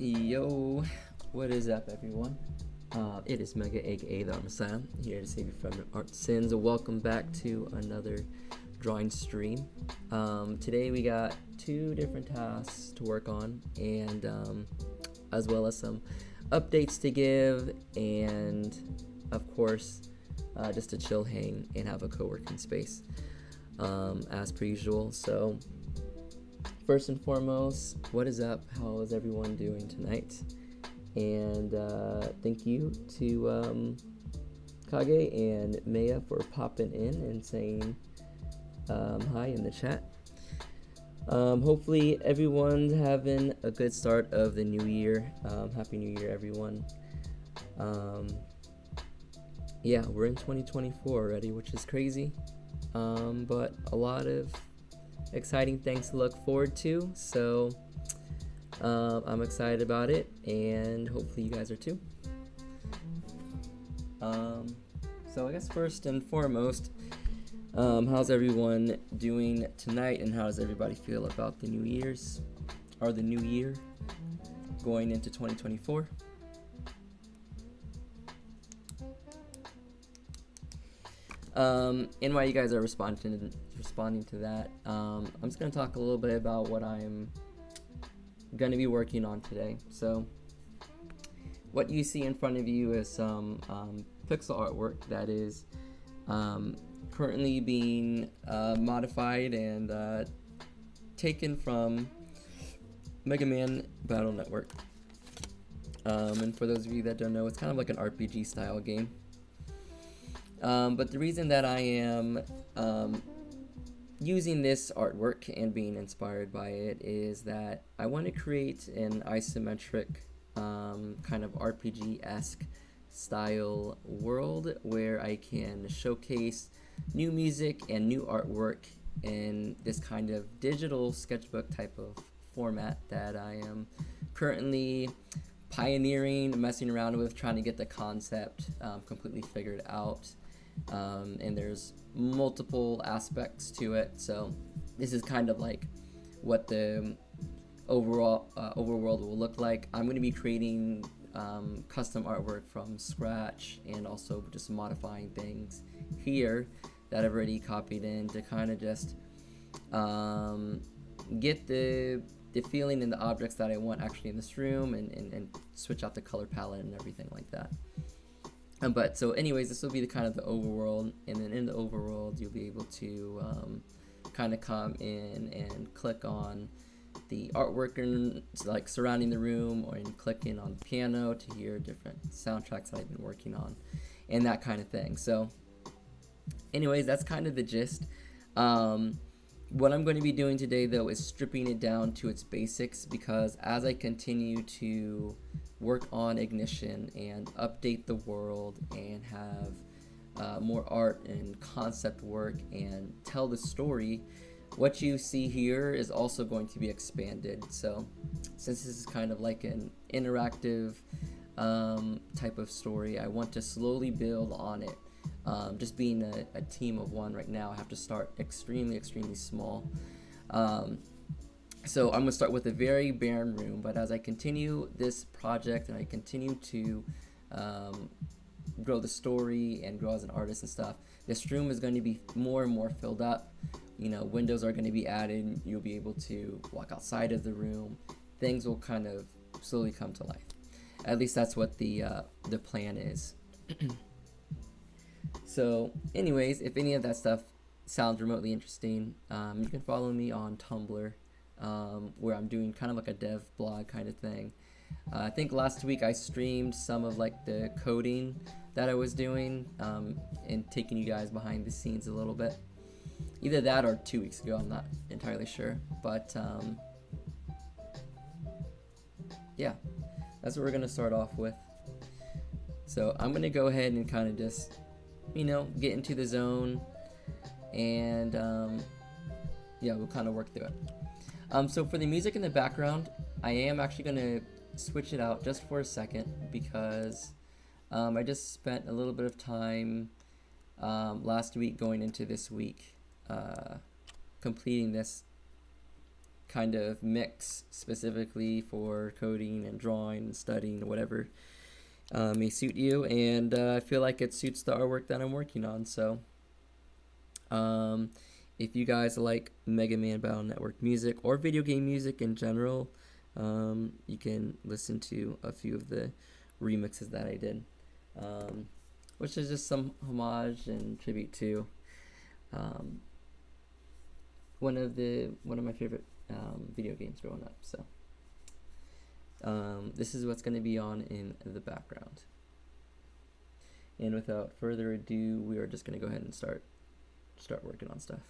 Yo, what is up, everyone? It is Mega, aka the Messiah, here to save you from your art sins. Welcome back to another drawing stream. Today we got two different tasks to work on, and as well as some updates to give, and of course, just a chill hang and have a co-working space, as per usual. So, first and foremost, what is up? How is everyone doing tonight? And thank you to Kage and Maya for popping in and saying hi in the chat. Hopefully everyone's having a good start of the new year. Happy New Year, everyone. Yeah, we're in 2024 already, which is crazy, but a lot of exciting things to look forward to. So I'm excited about it, and hopefully you guys are too. So I guess first and foremost, how's everyone doing tonight, and how does everybody feel about the New Year's, or the new year going into 2024? And while you guys are responding to that, I'm just going to talk a little bit about what I'm going to be working on today. So what you see in front of you is some pixel artwork that is currently being modified and taken from Mega Man Battle Network. And for those of you that don't know, it's kind of like an RPG style game. But the reason that I am using this artwork and being inspired by it is that I want to create an isometric kind of RPG-esque style world where I can showcase new music and new artwork in this kind of digital sketchbook type of format that I am currently pioneering, messing around with, trying to get the concept completely figured out. And there's multiple aspects to it, so this is kind of like what the overall overworld will look like. I'm going to be creating custom artwork from scratch, and also just modifying things here that I've already copied in to kind of just get the feeling and the objects that I want actually in this room, and switch out the color palette and everything like that. But so anyways, this will be the kind of the overworld, and then in the overworld you'll be able to kind of come in and click on the artwork and like surrounding the room, or in clicking on the piano to hear different soundtracks that I've been working on, and that kind of thing. So anyways, that's kind of the gist. What I'm going to be doing today, though, is stripping it down to its basics, because as I continue to work on Ignition and update the world and have more art and concept work and tell the story, what you see here is also going to be expanded. So since this is kind of like an interactive type of story, I want to slowly build on it. Just being a team of one right now, I have to start extremely small. So I'm going to start with a very barren room, but as I continue this project and I continue to grow the story and grow as an artist and stuff, this room is going to be more and more filled up. You know, windows are going to be added. You'll be able to walk outside of the room. Things will kind of slowly come to life. At least that's what the plan is. So anyways, if any of that stuff sounds remotely interesting, you can follow me on Tumblr, where I'm doing kind of like a dev blog kind of thing. I think last week I streamed some of like the coding that I was doing, and taking you guys behind the scenes a little bit. Either that or 2 weeks ago, I'm not entirely sure. But yeah, that's what we're going to start off with. So I'm going to go ahead and kind of just, you know, get into the zone, and yeah, we'll kind of work through it. So for the music in the background, I am actually going to switch it out just for a second, because I just spent a little bit of time last week going into this week completing this kind of mix specifically for coding and drawing and studying, whatever may suit you. And I feel like it suits the artwork that I'm working on. So if you guys like Mega Man Battle Network music or video game music in general, you can listen to a few of the remixes that I did, which is just some homage and tribute to one of my favorite video games growing up. So this is what's going to be on in the background. And without further ado, we are just going to go ahead and start working on stuff.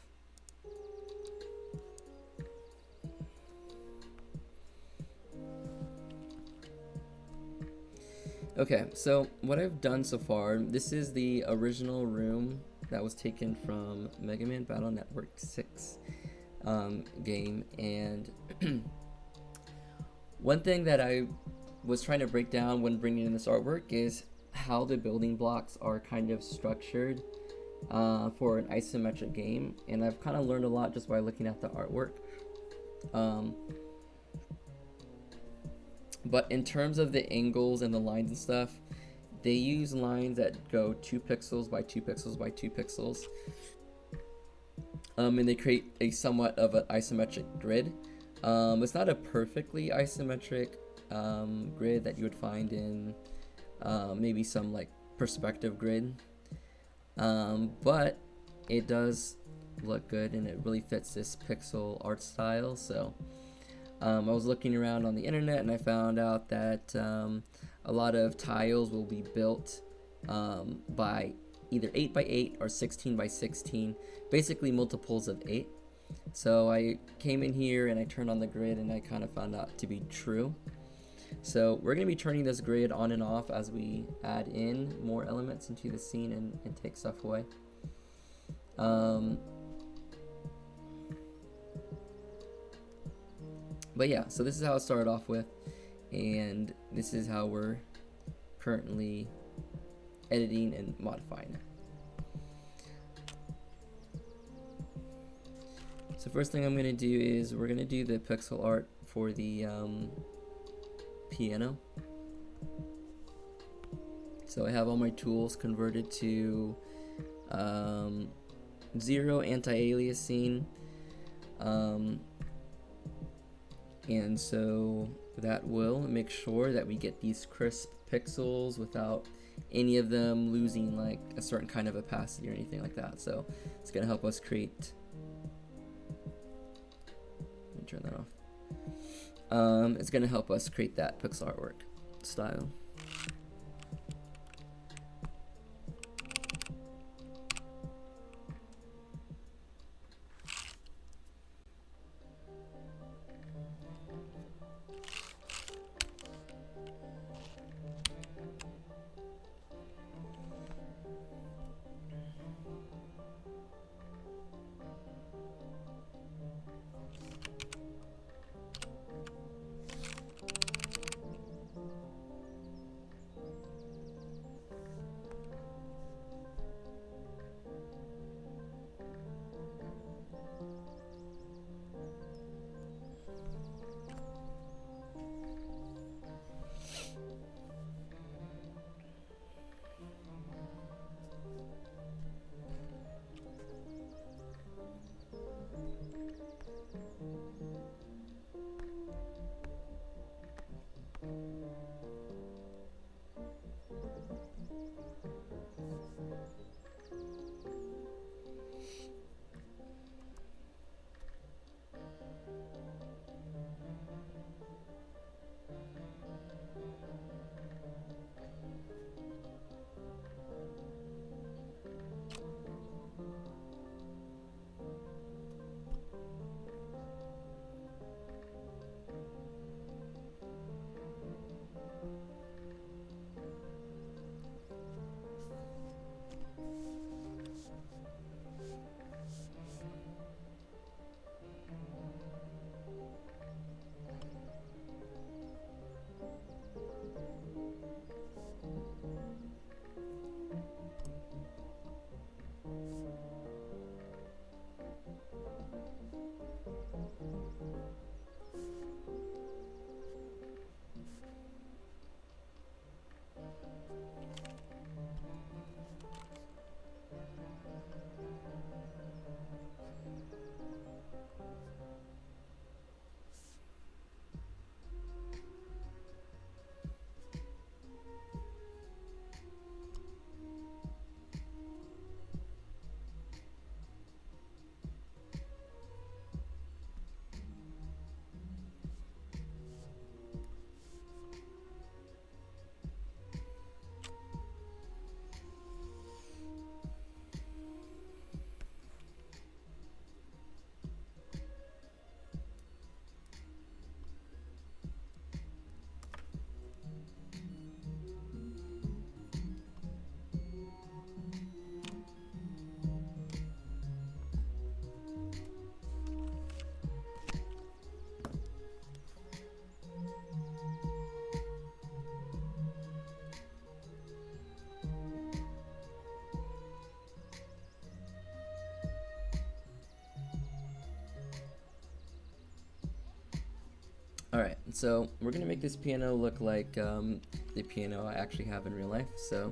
Okay, so what I've done so far, this is the original room that was taken from Mega Man Battle Network 6 game, and one thing that I was trying to break down when bringing in this artwork is how the building blocks are kind of structured for an isometric game, and I've kind of learned a lot just by looking at the artwork. But in terms of the angles and the lines and stuff, they use lines that go 2 pixels by 2 pixels by 2 pixels. And they create a somewhat of an isometric grid. It's not a perfectly isometric grid that you would find in maybe some like perspective grid. But it does look good and it really fits this pixel art style. So I was looking around on the internet and I found out that a lot of tiles will be built by either 8 by 8 or 16 by 16, basically multiples of 8. So I came in here and I turned on the grid and I kind of found out to be true. So we're going to be turning this grid on and off as we add in more elements into the scene and take stuff away. But yeah, so this is how it started off with, and this is how we're currently editing and modifying it. So first thing I'm going to do is we're going to do the pixel art for the piano. So I have all my tools converted to 0 anti-aliasing, and so that will make sure that we get these crisp pixels without any of them losing like a certain kind of opacity or anything like that. So it's going to help us create, let me turn that off. It's going to help us create that pixel artwork style. Alright, so we're gonna make this piano look like the piano I actually have in real life. So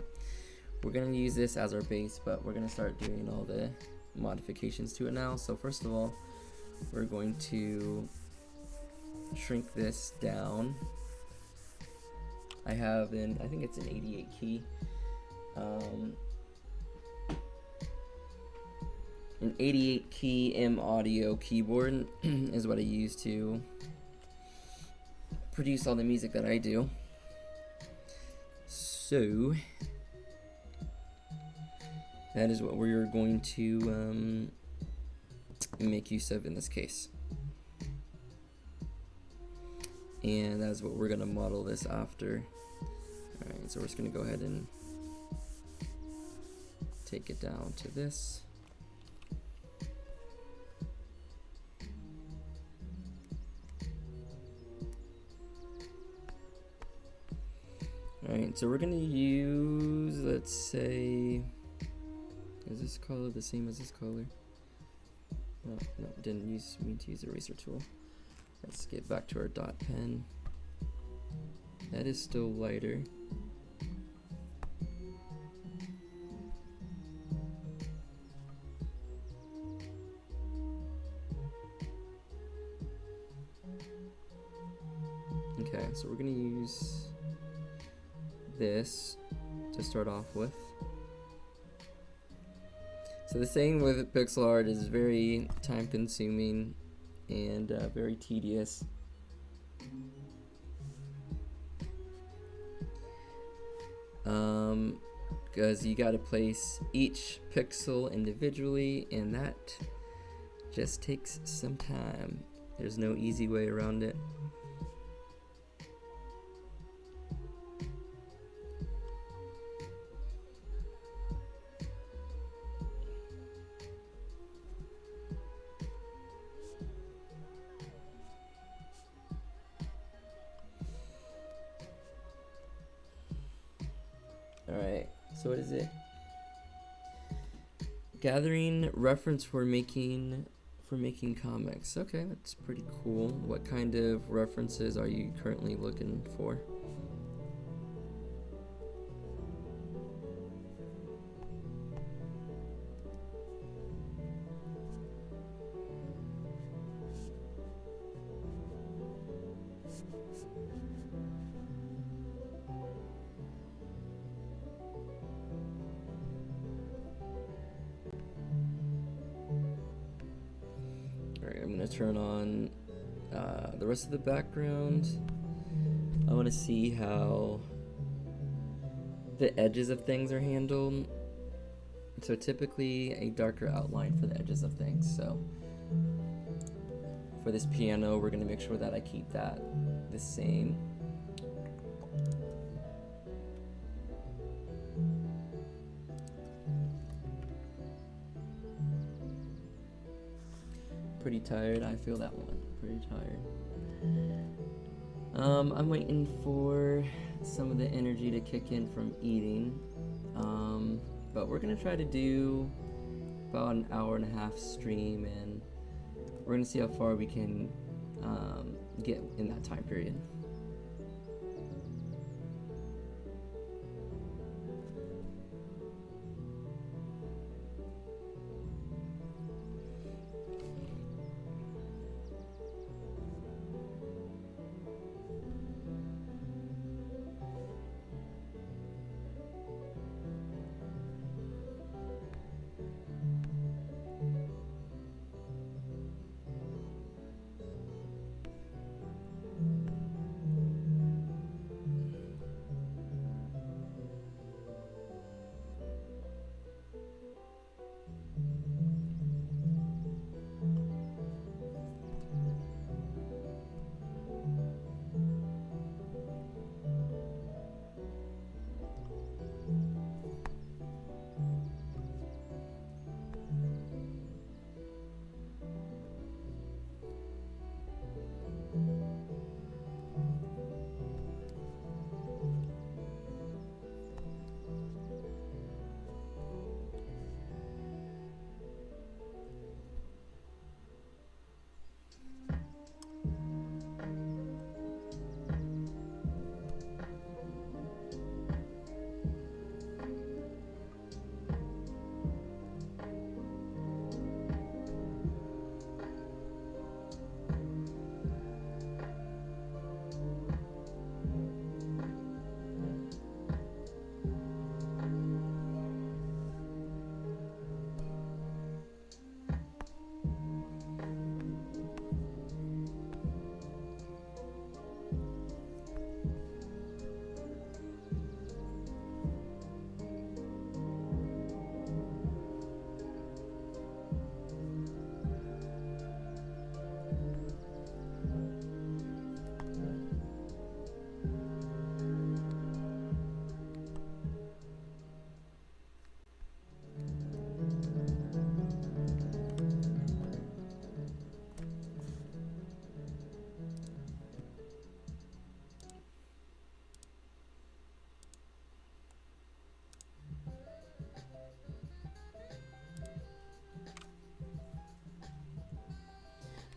we're gonna use this as our base, but we're gonna start doing all the modifications to it now. So first of all, we're going to shrink this down. I have I think it's an 88 key. An 88 key M audio keyboard is what I use to produce all the music that I do. So that is what we're going to make use of in this case. And that's what we're going to model this after. Alright, so we're just going to go ahead and take it down to this. Alright, so we're going to use, let's say, is this color the same as this color? No, didn't mean to use the eraser tool. Let's get back to our dot pen. That is still lighter. Okay, so we're gonna use this to start off with. So the thing with pixel art is very time consuming and very tedious. Because you got to place each pixel individually, and that just takes some time. There's no easy way around it. Alright, so what is it? Gathering reference for making comics. Okay, that's pretty cool. What kind of references are you currently looking for? I'm going to turn on the rest of the background. I want to see how the edges of things are handled. So typically a darker outline for the edges of things. So for this piano, we're going to make sure that I keep that the same. Pretty tired. I feel that one. Pretty tired. I'm waiting for some of the energy to kick in from eating. But we're gonna try to do about an hour and a half stream, and we're gonna see how far we can get in that time period.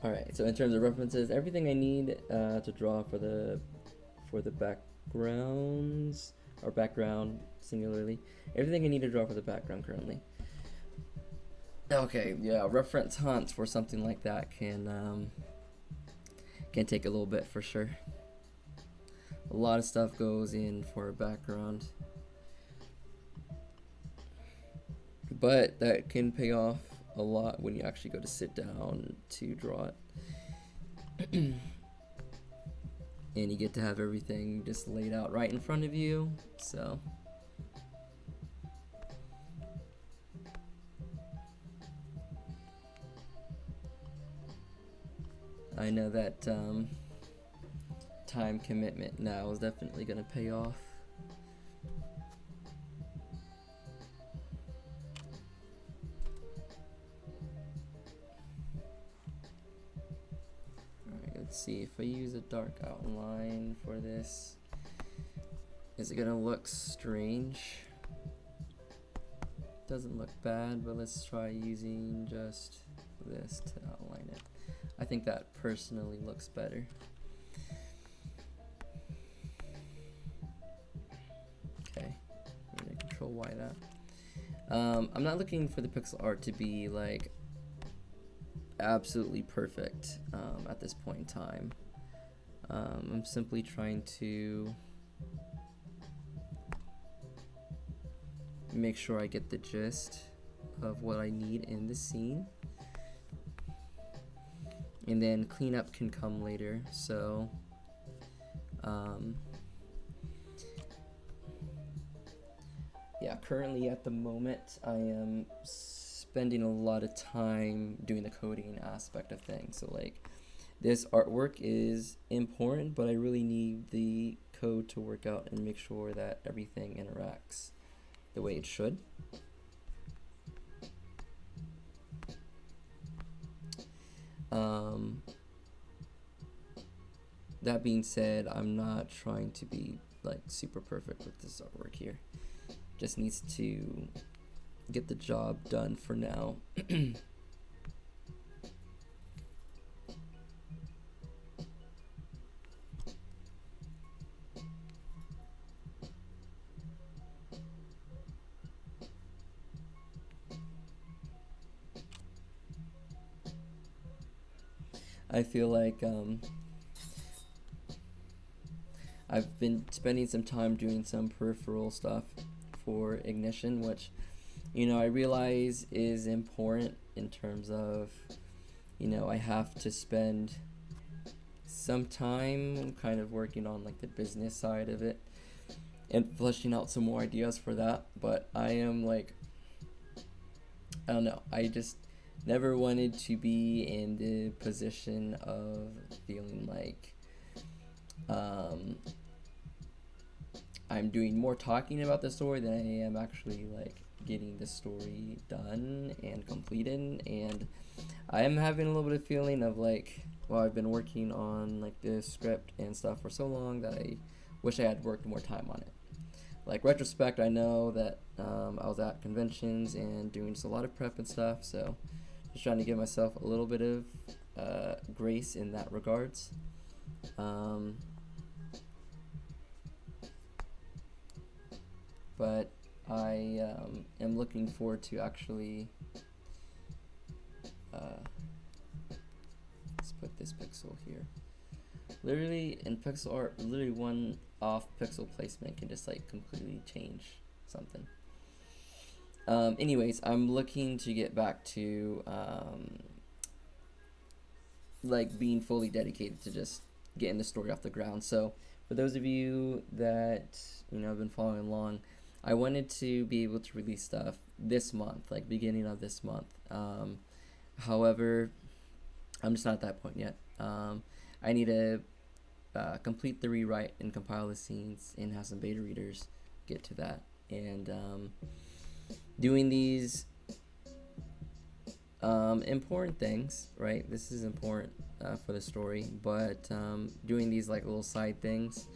Alright, so in terms of references, everything I need to draw for the backgrounds, or background singularly, everything I need to draw for the background currently. Okay, yeah, reference hunts for something like that can take a little bit for sure. A lot of stuff goes in for a background, but that can pay off a lot when you actually go to sit down to draw it. And you get to have everything just laid out right in front of you, so I know that time commitment now is definitely going to pay off. Alright, let's see. If I use a dark outline for this, is it going to look strange? Doesn't look bad, but let's try using just this to outline it. I think that personally looks better. Okay, I'm gonna Control Y that. I'm not looking for the pixel art to be like absolutely perfect at this point in time. I'm simply trying to make sure I get the gist of what I need in the scene. And then cleanup can come later, so yeah, currently at the moment I am spending a lot of time doing the coding aspect of things. So like, this artwork is important, but I really need the code to work out and make sure that everything interacts the way it should. That being said, I'm not trying to be like super perfect with this artwork here. Just needs to get the job done for now. I feel like I've been spending some time doing some peripheral stuff for Ignition, which, you know, I realize is important in terms of, you know, I have to spend some time kind of working on like the business side of it and fleshing out some more ideas for that. But I am like, I don't know, I just never wanted to be in the position of feeling like I'm doing more talking about the story than I am actually like getting the story done and completed. And I am having a little bit of feeling of like, well, I've been working on like the script and stuff for so long that I wish I had worked more time on it. Like, retrospect, I know that I was at conventions and doing just a lot of prep and stuff, so just trying to give myself a little bit of grace in that regards. But I am looking forward to actually let's put this pixel here. Literally in pixel art, literally one off pixel placement can just like completely change something. Anyways, I'm looking to get back to like being fully dedicated to just getting the story off the ground. So for those of you that, you know, have been following along, I wanted to be able to release stuff this month, like beginning of this month. However, I'm just not at that point yet. I need to complete the rewrite and compile the scenes and have some beta readers get to that. And doing these important things, right? This is important for the story, but doing these like little side things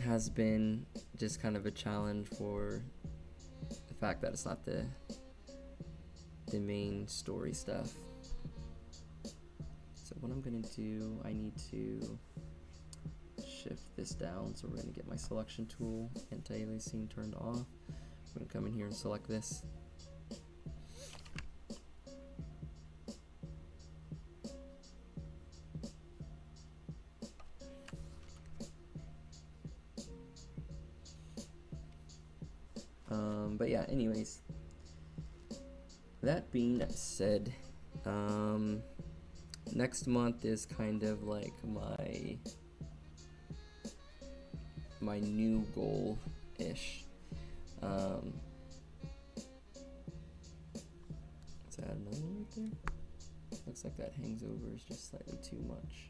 has been just kind of a challenge for the fact that it's not the the main story stuff. So what I'm gonna do, I need to shift this down, so we're gonna get my selection tool, anti-aliasing turned off. I'm gonna come in here and select this. But yeah, anyways, that being said, next month is kind of like my new goal-ish. Let's add another one right there. Looks like that hangs over is just slightly too much.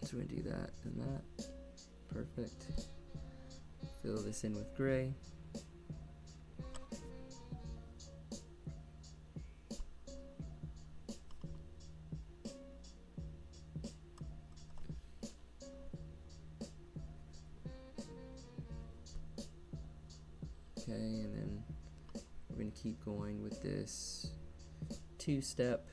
So we're gonna do that and that. Perfect. Fill this in with gray. Okay, and then we're gonna keep going with this two-step.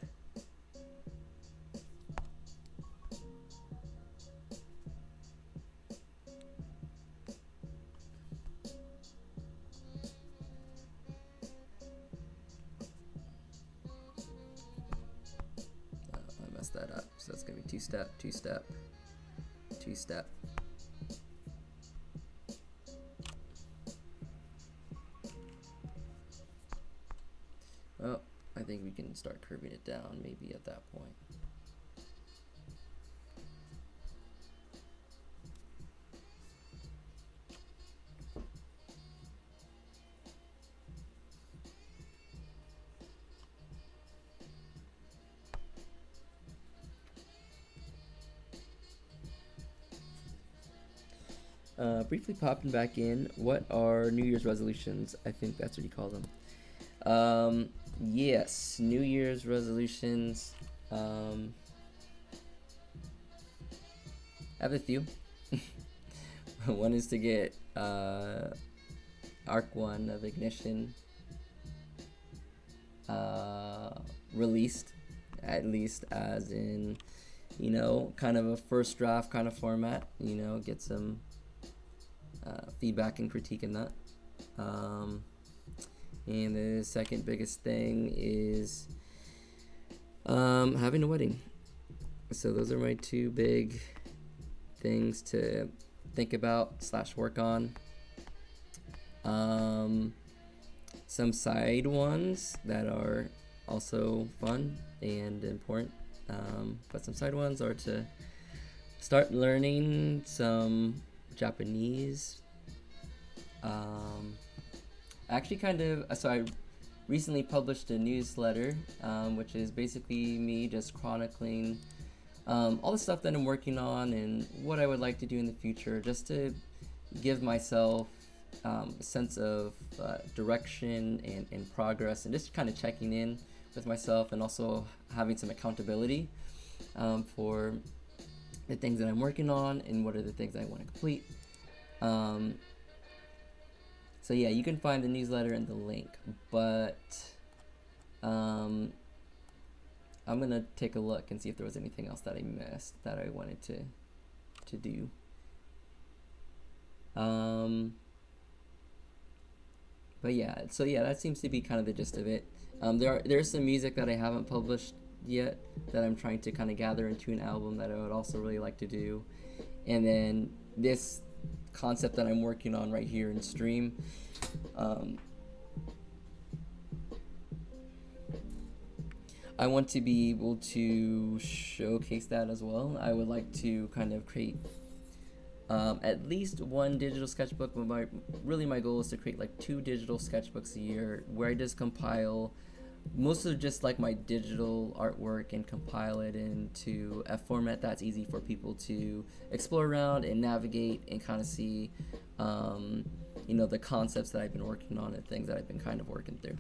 That up, so it's gonna be two-step, two-step, two-step. Well, I think we can start curving it down maybe at that point. Briefly popping back in, what are New Year's resolutions? I think that's what you call them. Yes, New Year's resolutions. I have a few. One is to get Arc 1 of Ignition released, at least as in, you know, kind of a first draft kind of format, you know, get some feedback and critique in that. And the second biggest thing is having a wedding. So those are my two big things to think about / work on. Some side ones that are also fun and important, but some side ones are to start learning some Japanese. Actually so I recently published a newsletter, which is basically me just chronicling all the stuff that I'm working on and what I would like to do in the future, just to give myself a sense of direction and progress, and just kind of checking in with myself, and also having some accountability for the things that I'm working on and what are the things I want to complete. So yeah, you can find the newsletter in the link, but I'm gonna take a look and see if there was anything else that I missed that I wanted to do. But yeah, so yeah, that seems to be kind of the gist of it. There's some music that I haven't published yet that I'm trying to kind of gather into an album that I would also really like to do. And then this concept that I'm working on right here in stream, I want to be able to showcase that as well. I would like to kind of create at least one digital sketchbook, but my goal is to create like 2 digital sketchbooks a year, where I just compile most of just like my digital artwork and compile it into a format that's easy for people to explore around and navigate and kind of see, you know, the concepts that I've been working on and things that I've been kind of working through.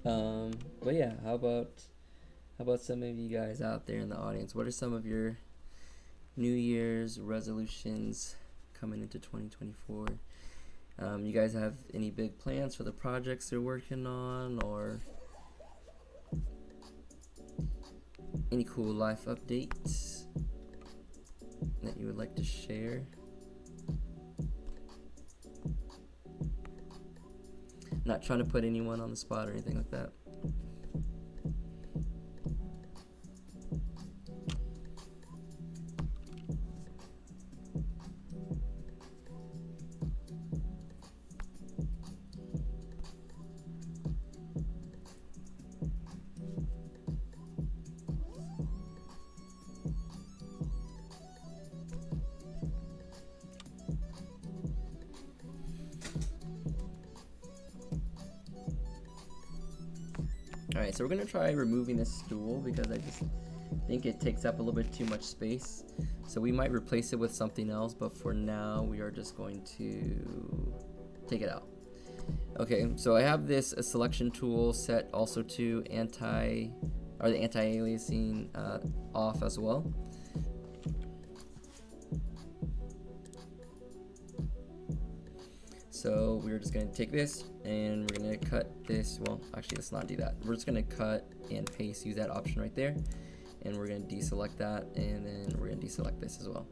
But yeah, how about some of you guys out there in the audience? What are some of your New Year's resolutions coming into 2024? You guys have any big plans for the projects you're working on, or any cool life updates that you would like to share? Not trying to put anyone on the spot or anything like that. Alright, so we're going to try removing this stool because I just think it takes up a little bit too much space. So we might replace it with something else, but for now we are just going to take it out. Okay, so I have this selection tool set also to the anti-aliasing off as well. So we're just going to take this and we're going to cut this. Well, actually, let's not do that. We're just going to cut and paste, use that option right there. And we're going to deselect that, and then we're going to deselect this as well.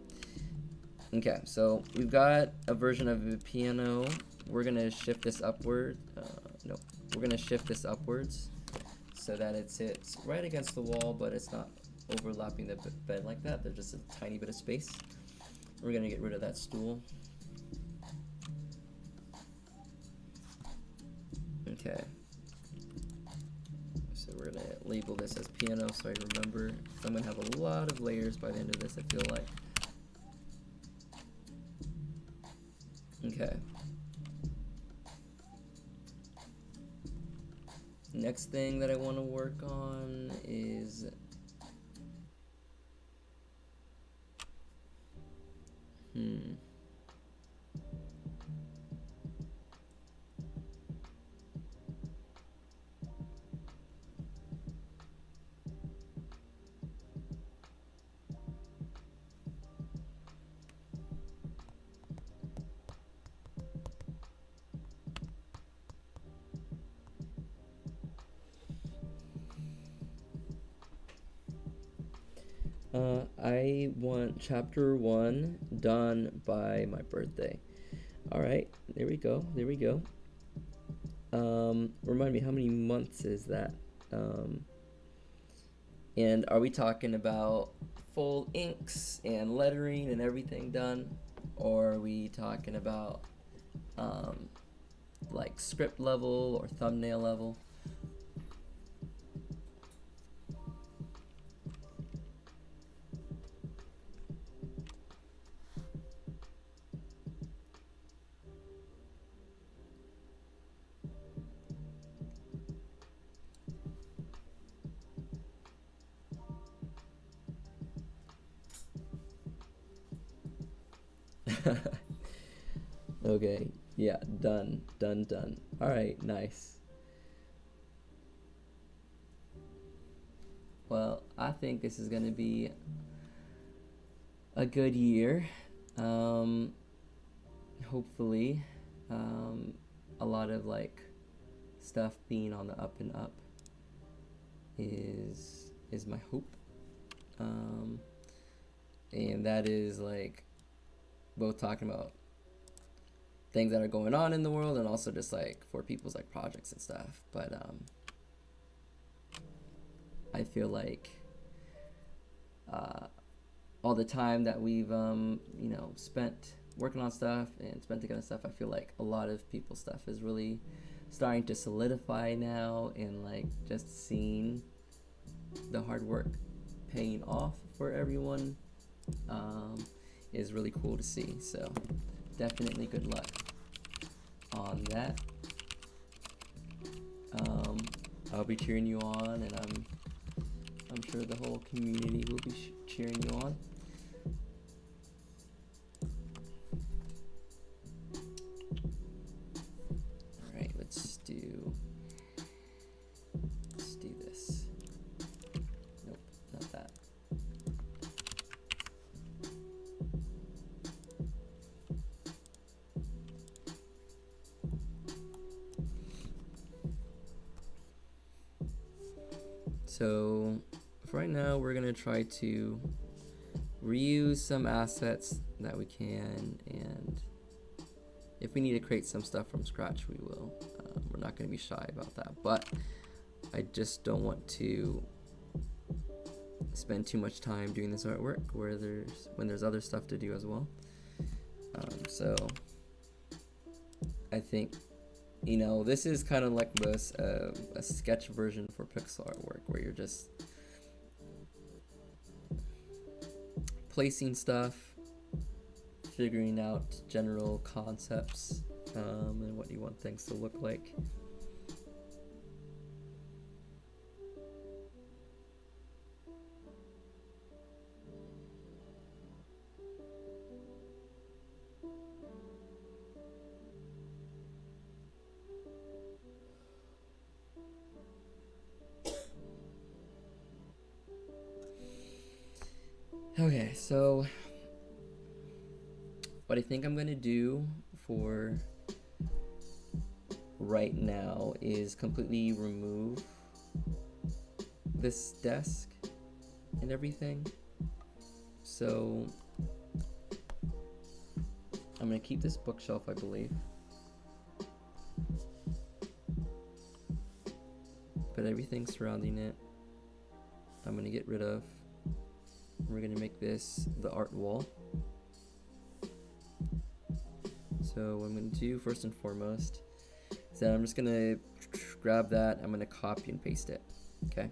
Okay, so we've got a version of the piano. We're going to shift this upward. No, we're going to shift this upwards so that it sits right against the wall, but it's not overlapping the bed like that. There's just a tiny bit of space. We're going to get rid of that stool. Okay, so we're gonna label this as piano so I remember. So I'm gonna have a lot of layers by the end of this, I feel like. Okay. Next thing that I want to work on is I want chapter 1 done by my birthday. Alright, there we go, there we go. Remind me, how many months is that? And are we talking about full inks and lettering and everything done? Or are we talking about like script level or thumbnail level? Okay, yeah, done. Alright, nice. Well, I think this is gonna be a good year. Hopefully, a lot of like stuff being on the up and up is my hope. And that is like both talking about things that are going on in the world and also just like for people's like projects and stuff. But I feel like all the time that we've you know, spent working on stuff and spent together stuff, I feel like a lot of people's stuff is really starting to solidify now, and like just seeing the hard work paying off for everyone is really cool to see. So definitely good luck on that. I'll be cheering you on, and I'm sure the whole community will be cheering you on. All right, let's do So for right now, we're gonna try to reuse some assets that we can, and if we need to create some stuff from scratch, we will. We're not gonna be shy about that, but I just don't want to spend too much time doing this artwork when there's other stuff to do as well. So I think, you know, this is kind of like this a sketch version for pixel artwork, where you're just placing stuff, figuring out general concepts, and what you want things to look like. Okay, so what I think I'm gonna do for right now is completely remove this desk and everything. So I'm gonna keep this bookshelf, I believe, but everything surrounding it I'm gonna get rid of. We're gonna make this the art wall. So what I'm gonna do first and foremost is that I'm just gonna grab that, I'm gonna copy and paste it, okay?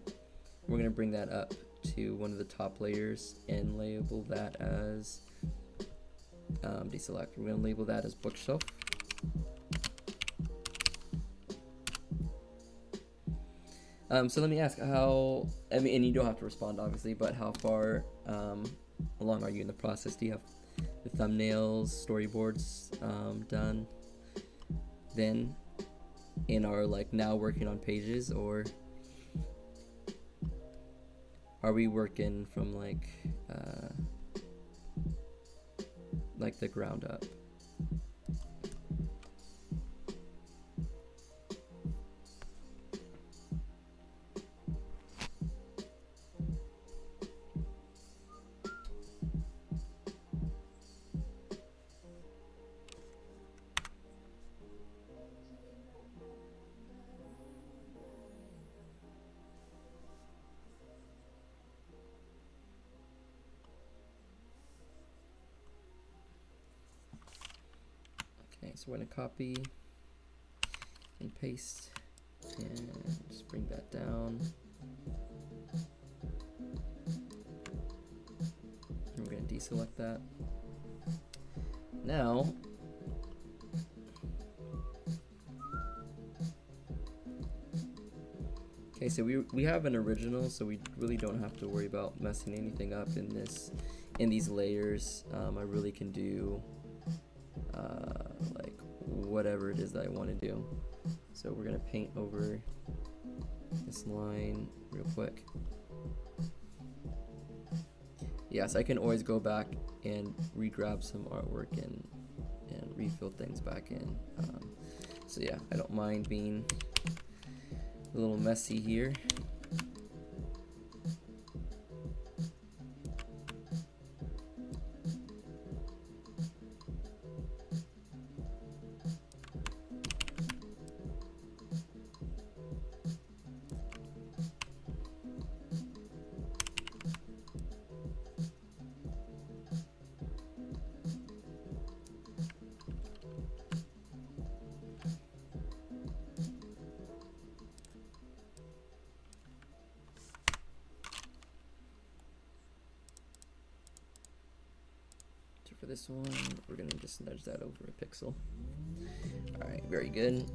We're gonna bring that up to one of the top layers and label that as, deselect, we're gonna label that as bookshelf. So let me ask how, I mean, and you don't have to respond obviously, but how far along are you in the process? Do you have the thumbnails, storyboards done then, and are like now working on pages, or are we working from like the ground up? So we're going to copy and paste and just bring that down. And we're going to deselect that. Now, okay, so we have an original, so we really don't have to worry about messing anything up in these layers. I really can do like whatever it is that I want to do. So we're gonna paint over this line real quick. Yes, I can always go back and re-grab some artwork and refill things back in. So yeah, I don't mind being a little messy here. For this one, we're gonna just nudge that over a pixel. All right, very good.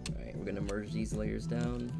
All right, we're gonna merge these layers down.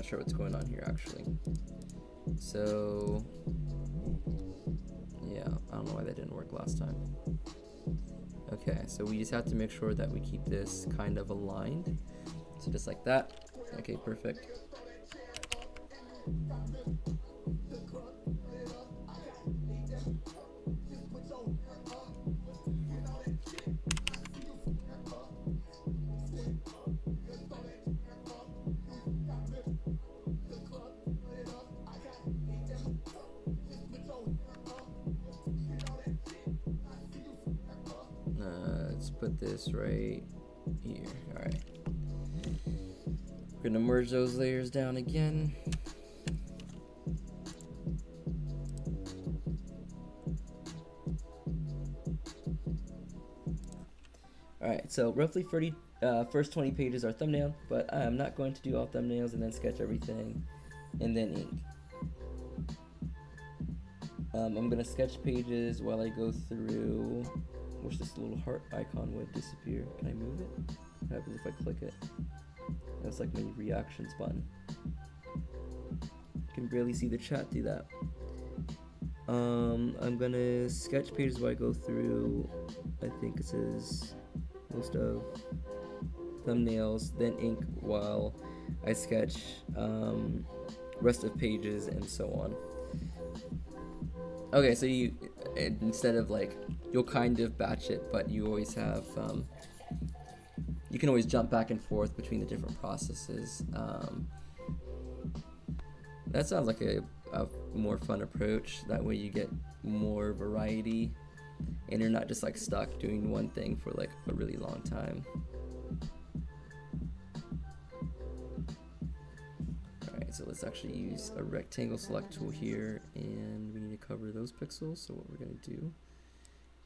not sure what's going on here actually. So yeah, I don't know why that didn't work last time. Okay, so we just have to make sure that we keep this kind of aligned. So just like that. Okay, perfect. Let's put this right here. All right. We're gonna merge those layers down again. Alright, so roughly first 20 pages are thumbnail, but I'm not going to do all thumbnails and then sketch everything and then ink. I'm going to sketch pages while I go through. Wish this little heart icon would disappear. Can I move it? What happens if I click it? That's like my reactions button. You can barely see the chat do that. I'm going to sketch pages while I go through. I think it says most of thumbnails, then ink while I sketch rest of pages and so on. Okay, so you, instead of like, you'll kind of batch it, but you always have, you can always jump back and forth between the different processes. That sounds like a more fun approach. That way you get more variety and you're not just like stuck doing one thing for like a really long time. Alright, so let's actually use a rectangle select tool here, and we need to cover those pixels. So what we're going to do,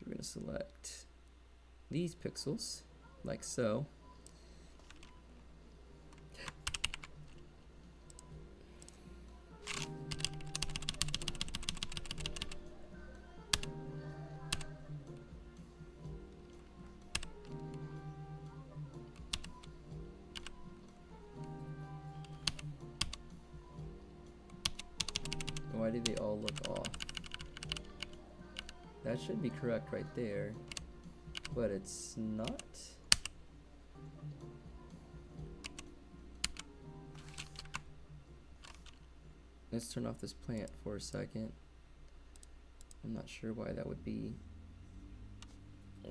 we're going to select these pixels like so. Why do they all look off? That should be correct right there, but it's not. Let's turn off this plant for a second. I'm not sure why that would be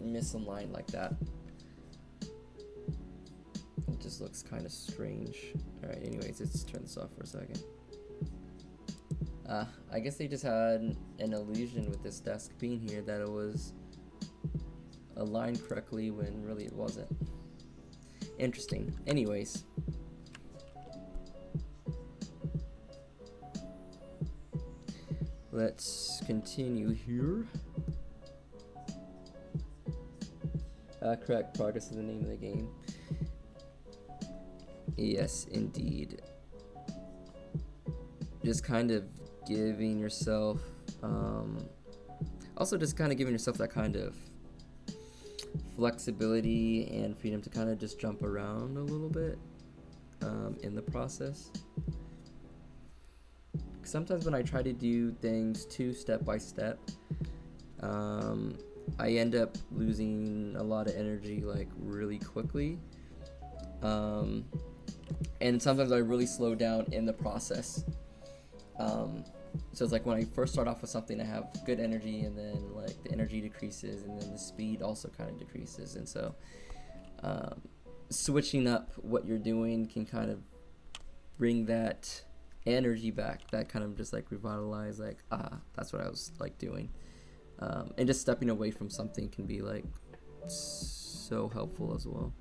misaligned like that. It just looks kind of strange. Alright, anyways, let's turn this off for a second. I guess they just had an illusion with this desk being here that it was aligned correctly when really it wasn't. Interesting. Anyways. Let's continue here. Correct, progress is the name of the game. Yes, indeed. Just kind of giving yourself, also just kind of giving yourself that kind of flexibility and freedom to kind of just jump around a little bit in the process. Sometimes when I try to do things too step by step, I end up losing a lot of energy like really quickly, and sometimes I really slow down in the process. So it's like when I first start off with something, I have good energy, and then like the energy decreases, and then the speed also kind of decreases. And so switching up what you're doing can kind of bring that energy back, that kind of just like revitalize, like, that's what I was like doing. And just stepping away from something can be like so helpful as well.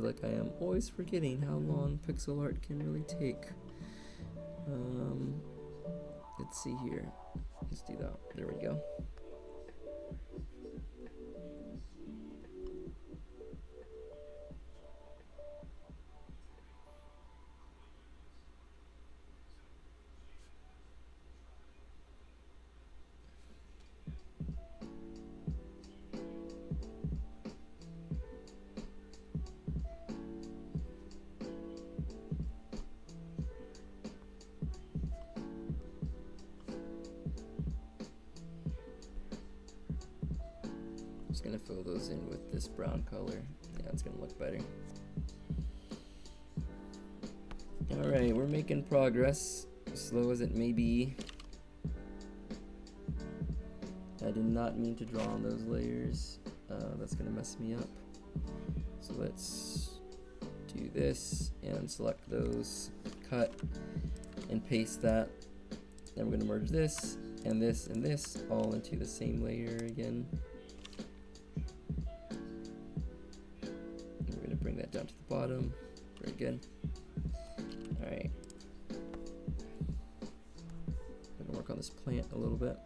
feel like I am always forgetting how long pixel art can really take. Let's see here. Let's do that. There we go. Just gonna fill those in with this brown color. Yeah, it's gonna look better. Alright, we're making progress, slow as it may be. I did not mean to draw on those layers. That's gonna mess me up. So let's do this and select those, cut and paste that. Then we're gonna merge this and this and this all into the same layer again. And we're gonna bring that down to the bottom. Very good. Alright. I'm gonna work on this plant a little bit.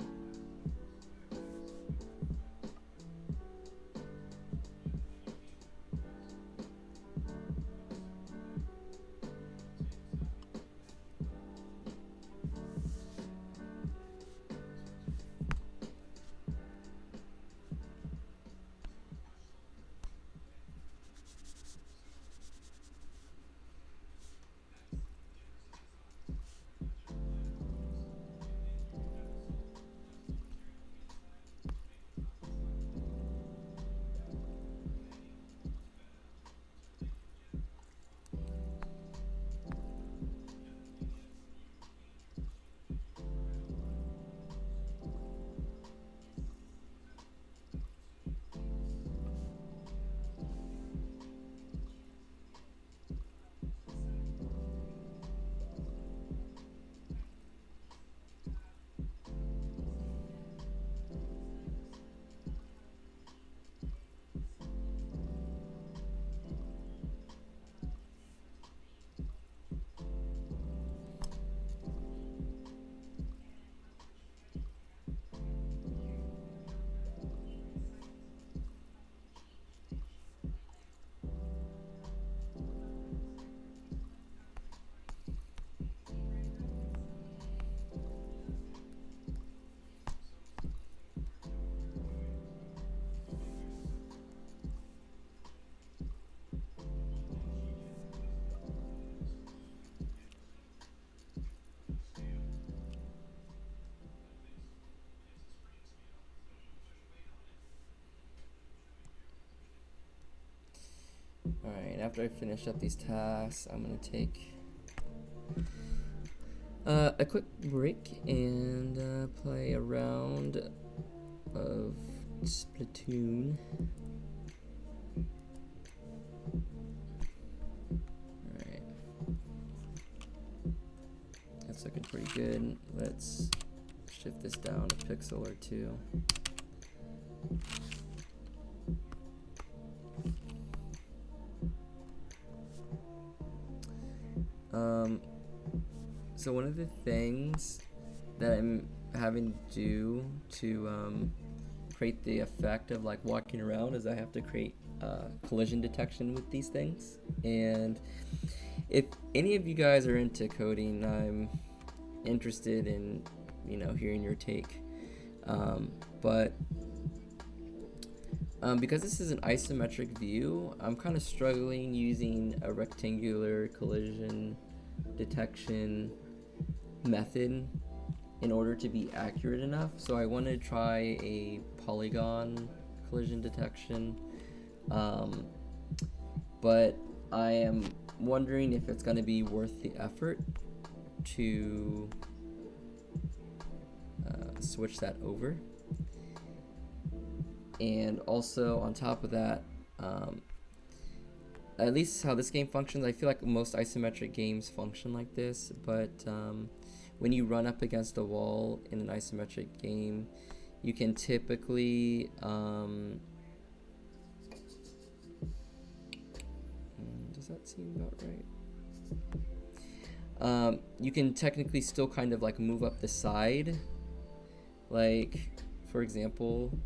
Alright, after I finish up these tasks, I'm going to take a quick break and play a round of Splatoon. Alright. That's looking pretty good. Let's shift this down a pixel or two. So one of the things that I'm having to do to create the effect of like walking around is I have to create collision detection with these things. And if any of you guys are into coding, I'm interested in, you know, hearing your take. But because this is an isometric view, I'm kind of struggling using a rectangular collision detection method in order to be accurate enough. So I want to try a polygon collision detection, but I am wondering if it's going to be worth the effort to switch that over. And also on top of that, at least how this game functions, I feel like most isometric games function like this, but when you run up against a wall in an isometric game, you can typically that seem about right? You can technically still kind of like move up the side. Like, for example,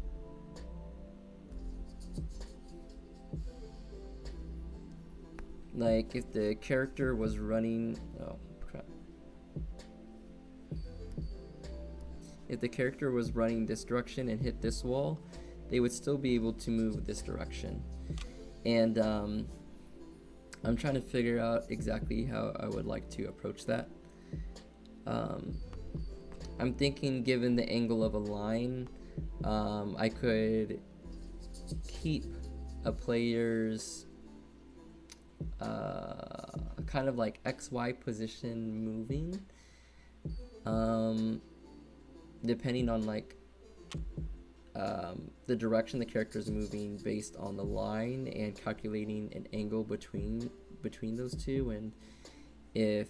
like if the character was running, oh crap. If the character was running this direction and hit this wall, they would still be able to move this direction. And I'm trying to figure out exactly how I would like to approach that. I'm thinking, given the angle of a line, I could keep a player's kind of like XY position moving, depending on like the direction the character is moving based on the line, and calculating an angle between those two. And if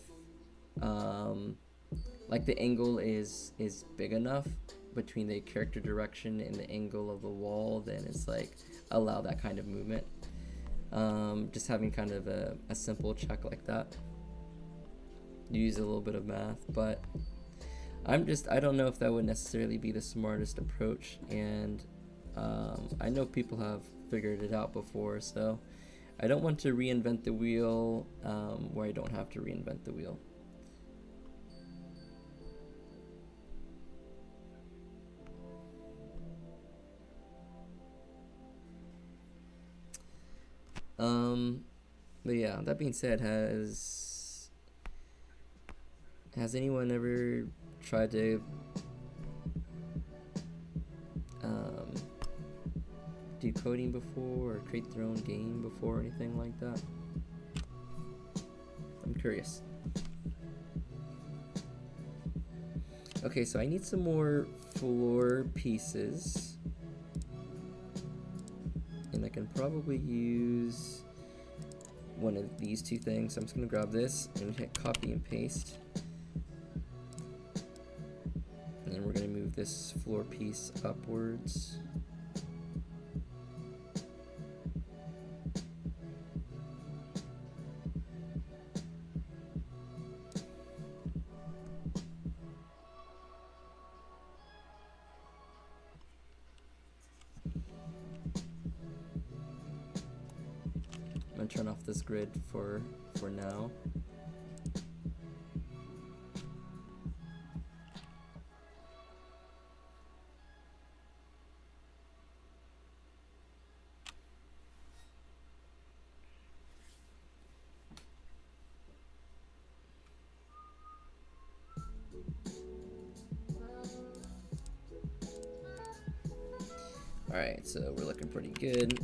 like the angle is big enough between the character direction and the angle of the wall, then it's like allow that kind of movement. Just having kind of a simple check like that. Use a little bit of math, but I don't know if that would necessarily be the smartest approach, and I know people have figured it out before, so I don't want to reinvent the wheel where I don't have to reinvent the wheel. But yeah, that being said, has anyone ever tried to do coding before, or create their own game before, or anything like that? I'm curious. Okay, so I need some more floor pieces, and I can probably use one of these two things. So I'm just gonna grab this and hit copy and paste, and we're gonna move this floor piece upwards. I'm gonna turn off this grid for now. Alright, so we're looking pretty good.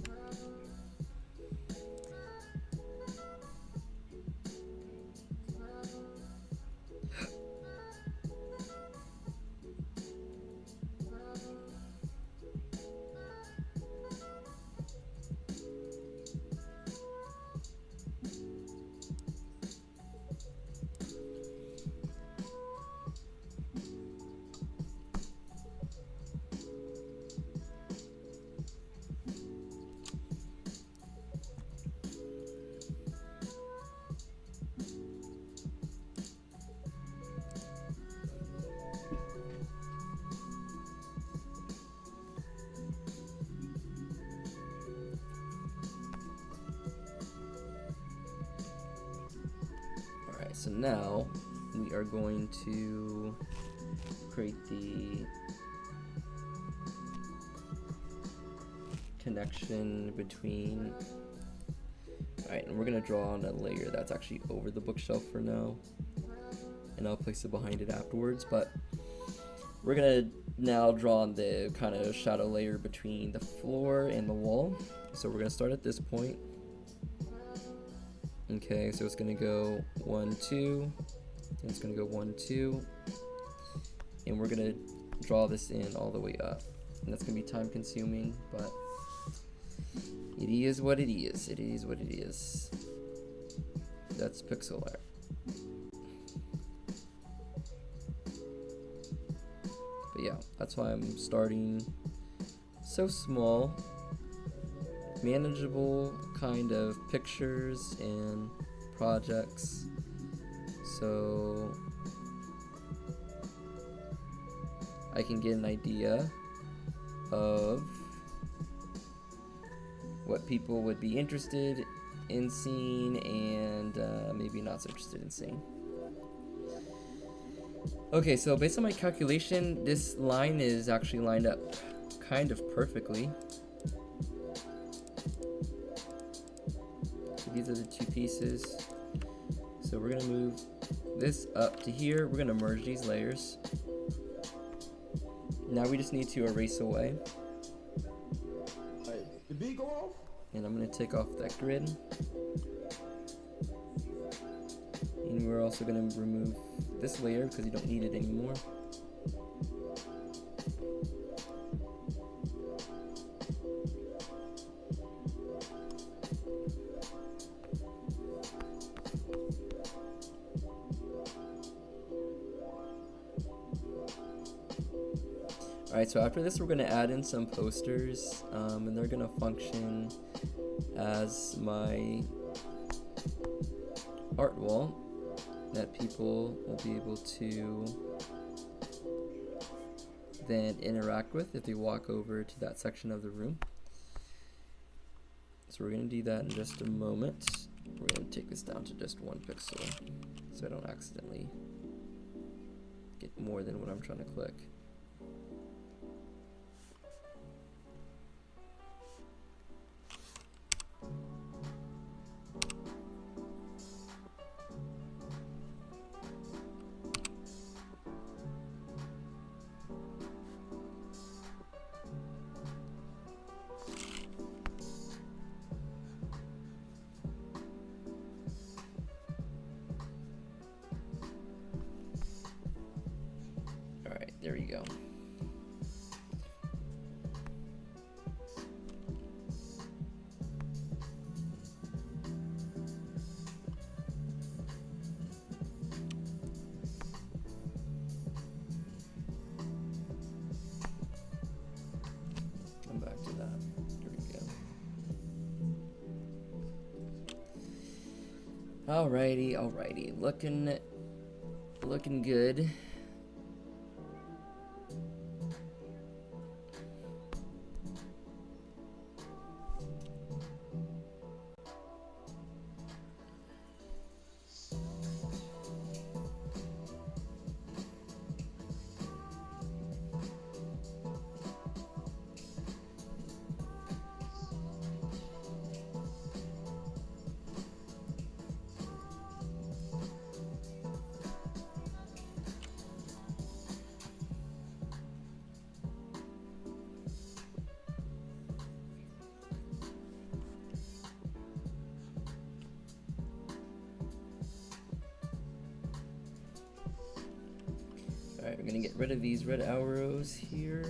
So now we are going to create the connection between, alright, and we're going to draw on a layer that's actually over the bookshelf for now, and I'll place it behind it afterwards. But we're going to now draw on the kind of shadow layer between the floor and the wall. So we're going to start at this point. Okay, so it's gonna go 1, 2, and it's gonna go 1, 2, and we're gonna draw this in all the way up, and that's gonna be time consuming, but it is what it is. It is what it is. That's pixel art. But yeah, that's why I'm starting so small manageable kind of pictures and projects. So I can get an idea of what people would be interested in seeing and maybe not so interested in seeing. Okay, so based on my calculation, this line is actually lined up kind of perfectly. So these are the two pieces. So we're gonna move this up to here. We're gonna merge these layers. Now we just need to erase away. Hey, the beat go off? And I'm gonna take off that grid. And we're also gonna remove this layer because you don't need it anymore. Alright, so after this we're going to add in some posters, and they're going to function as my art wall that people will be able to then interact with if they walk over to that section of the room. So we're going to do that in just a moment. We're going to take this down to just 1 pixel so I don't accidentally get more than what I'm trying to click. There we go. Come back to that. There we go. Alrighty. Looking good. Alright, we're gonna get rid of these red arrows here.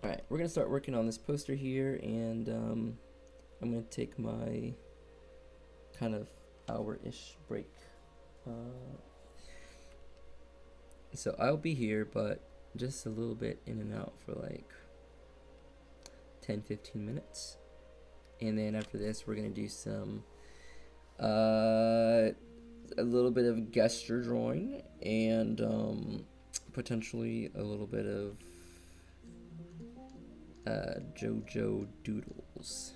Alright, we're going to start working on this poster here, and I'm going to take my kind of hour-ish break. So I'll be here, but just a little bit in and out for like 10-15 minutes. And then after this, we're going to do some a little bit of gesture drawing and potentially a little bit of JoJo Doodles.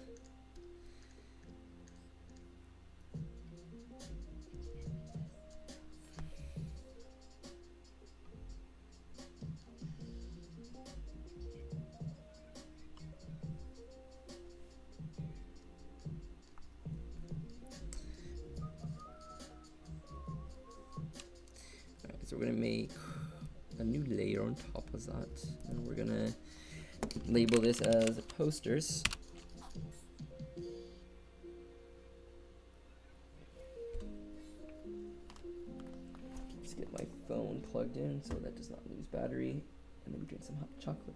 So we're gonna make a new layer on top of that, and we're gonna label this as posters. Just get my phone plugged in so that does not lose battery, and then we drink some hot chocolate.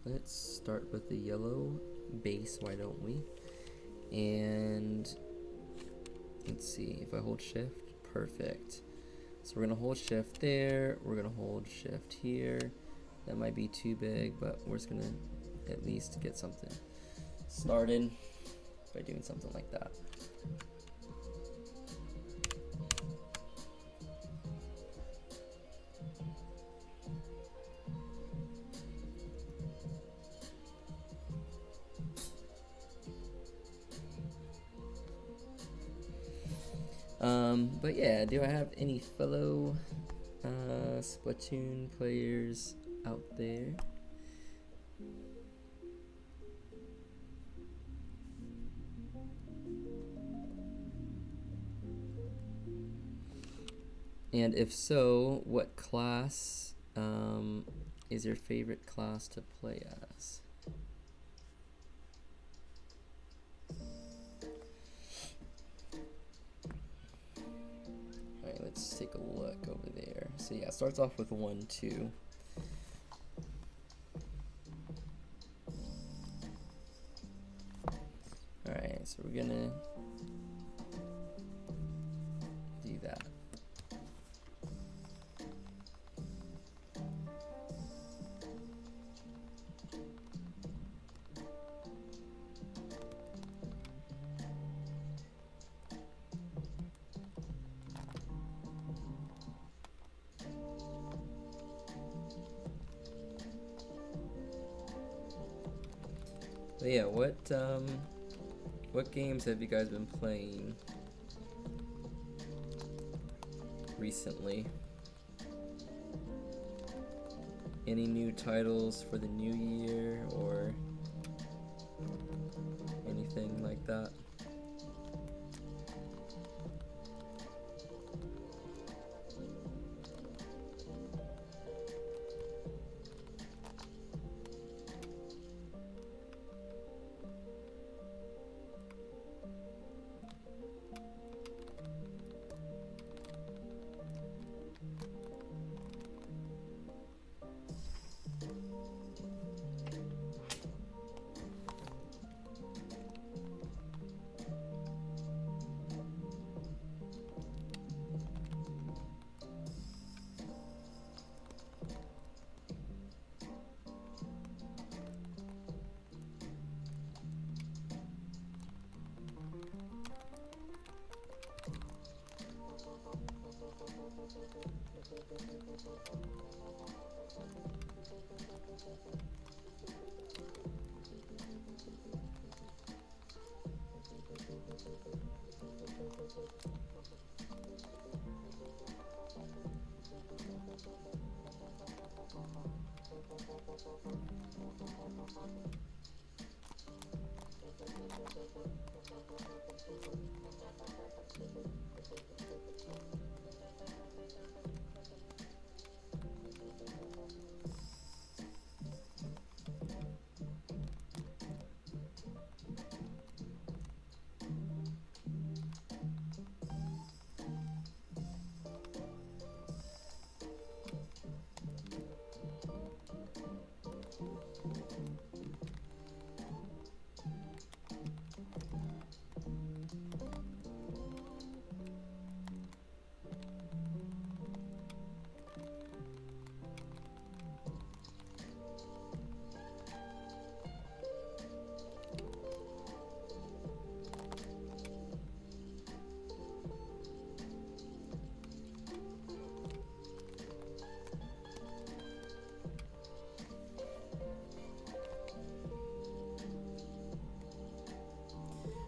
Let's start with the yellow base, why don't we? And let's see, if I hold shift, perfect. So we're gonna hold shift there, we're gonna hold shift here. That might be too big, but we're just gonna at least get something started by doing something like that. But yeah, do I have any fellow Splatoon players out there? And if so, what class is your favorite class to play as? Alright, let's take a look over there. So yeah, it starts off with 1, 2. Alright, so we're gonna do that. But yeah, what games have you guys been playing recently? Any new titles for the new year or anything like that?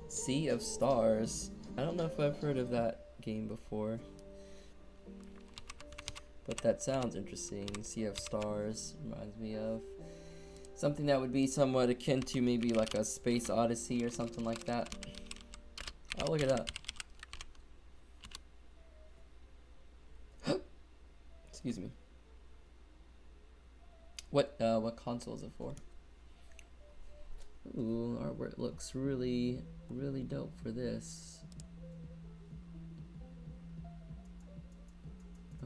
Sea of Stars. I don't know if I've heard of that game before, but that sounds interesting. Sea of Stars reminds me of something that would be somewhat akin to maybe like a Space Odyssey or something like that. I'll look it up. Excuse me. What console is it for? Ooh, artwork looks really dope for this.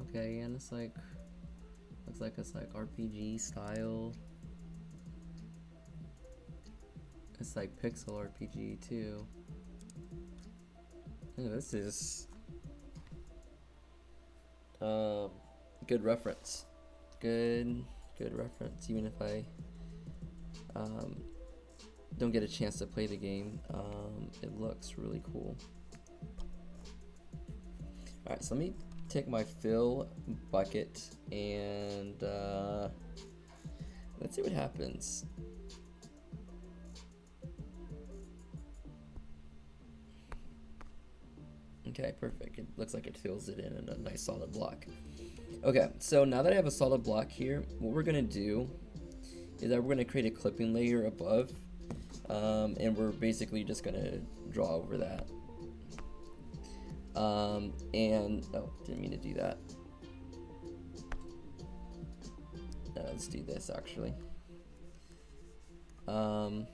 Okay, and it's like, looks like it's like RPG style. It's like pixel RPG too. Ooh, this is good reference. Good reference. Even if I don't get a chance to play the game, it looks really cool. Alright, so let me take my fill bucket and let's see what happens. Okay, perfect. It looks like it fills it in a nice solid block. Okay, so now that I have a solid block here, what we're gonna do is that we're gonna create a clipping layer above, and we're basically just gonna draw over that. And oh, didn't mean to do that. Let's do this actually. So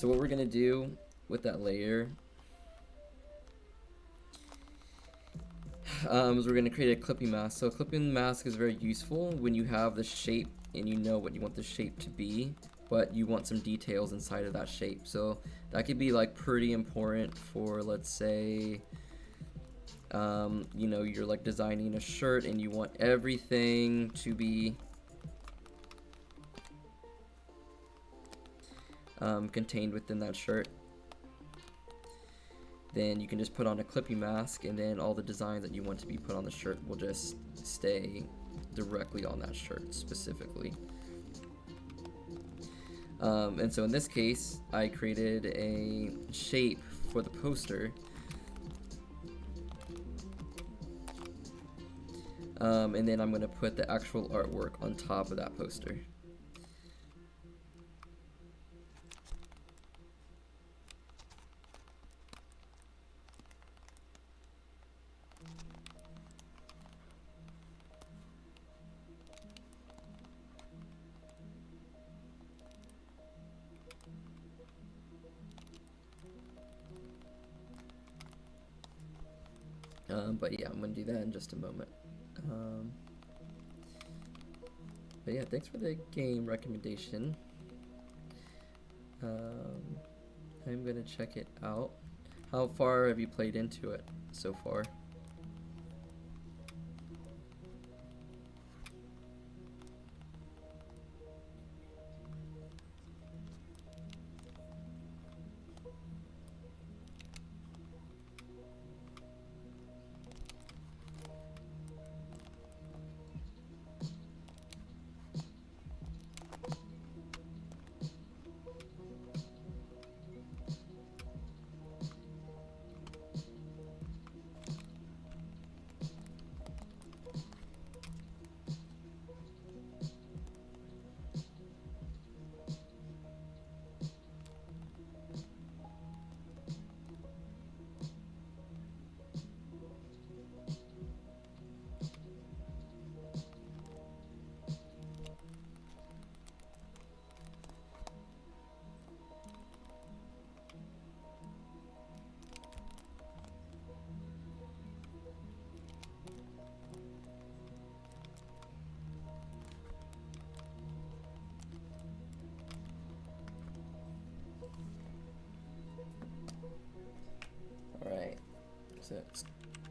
what we're gonna do with that layer is we're gonna create a clipping mask. So a clipping mask is very useful when you have the shape and you know what you want the shape to be, but you want some details inside of that shape. So that could be like pretty important for, let's say, you know, you're like designing a shirt and you want everything to be contained within that shirt. Then you can just put on a clipping mask, and then all the designs that you want to be put on the shirt will just stay directly on that shirt specifically. And so in this case, I created a shape for the poster. And then I'm going to put the actual artwork on top of that poster. But yeah, I'm going to do that in just a moment. But yeah, thanks for the game recommendation. I'm going to check it out. How far have you played into it so far?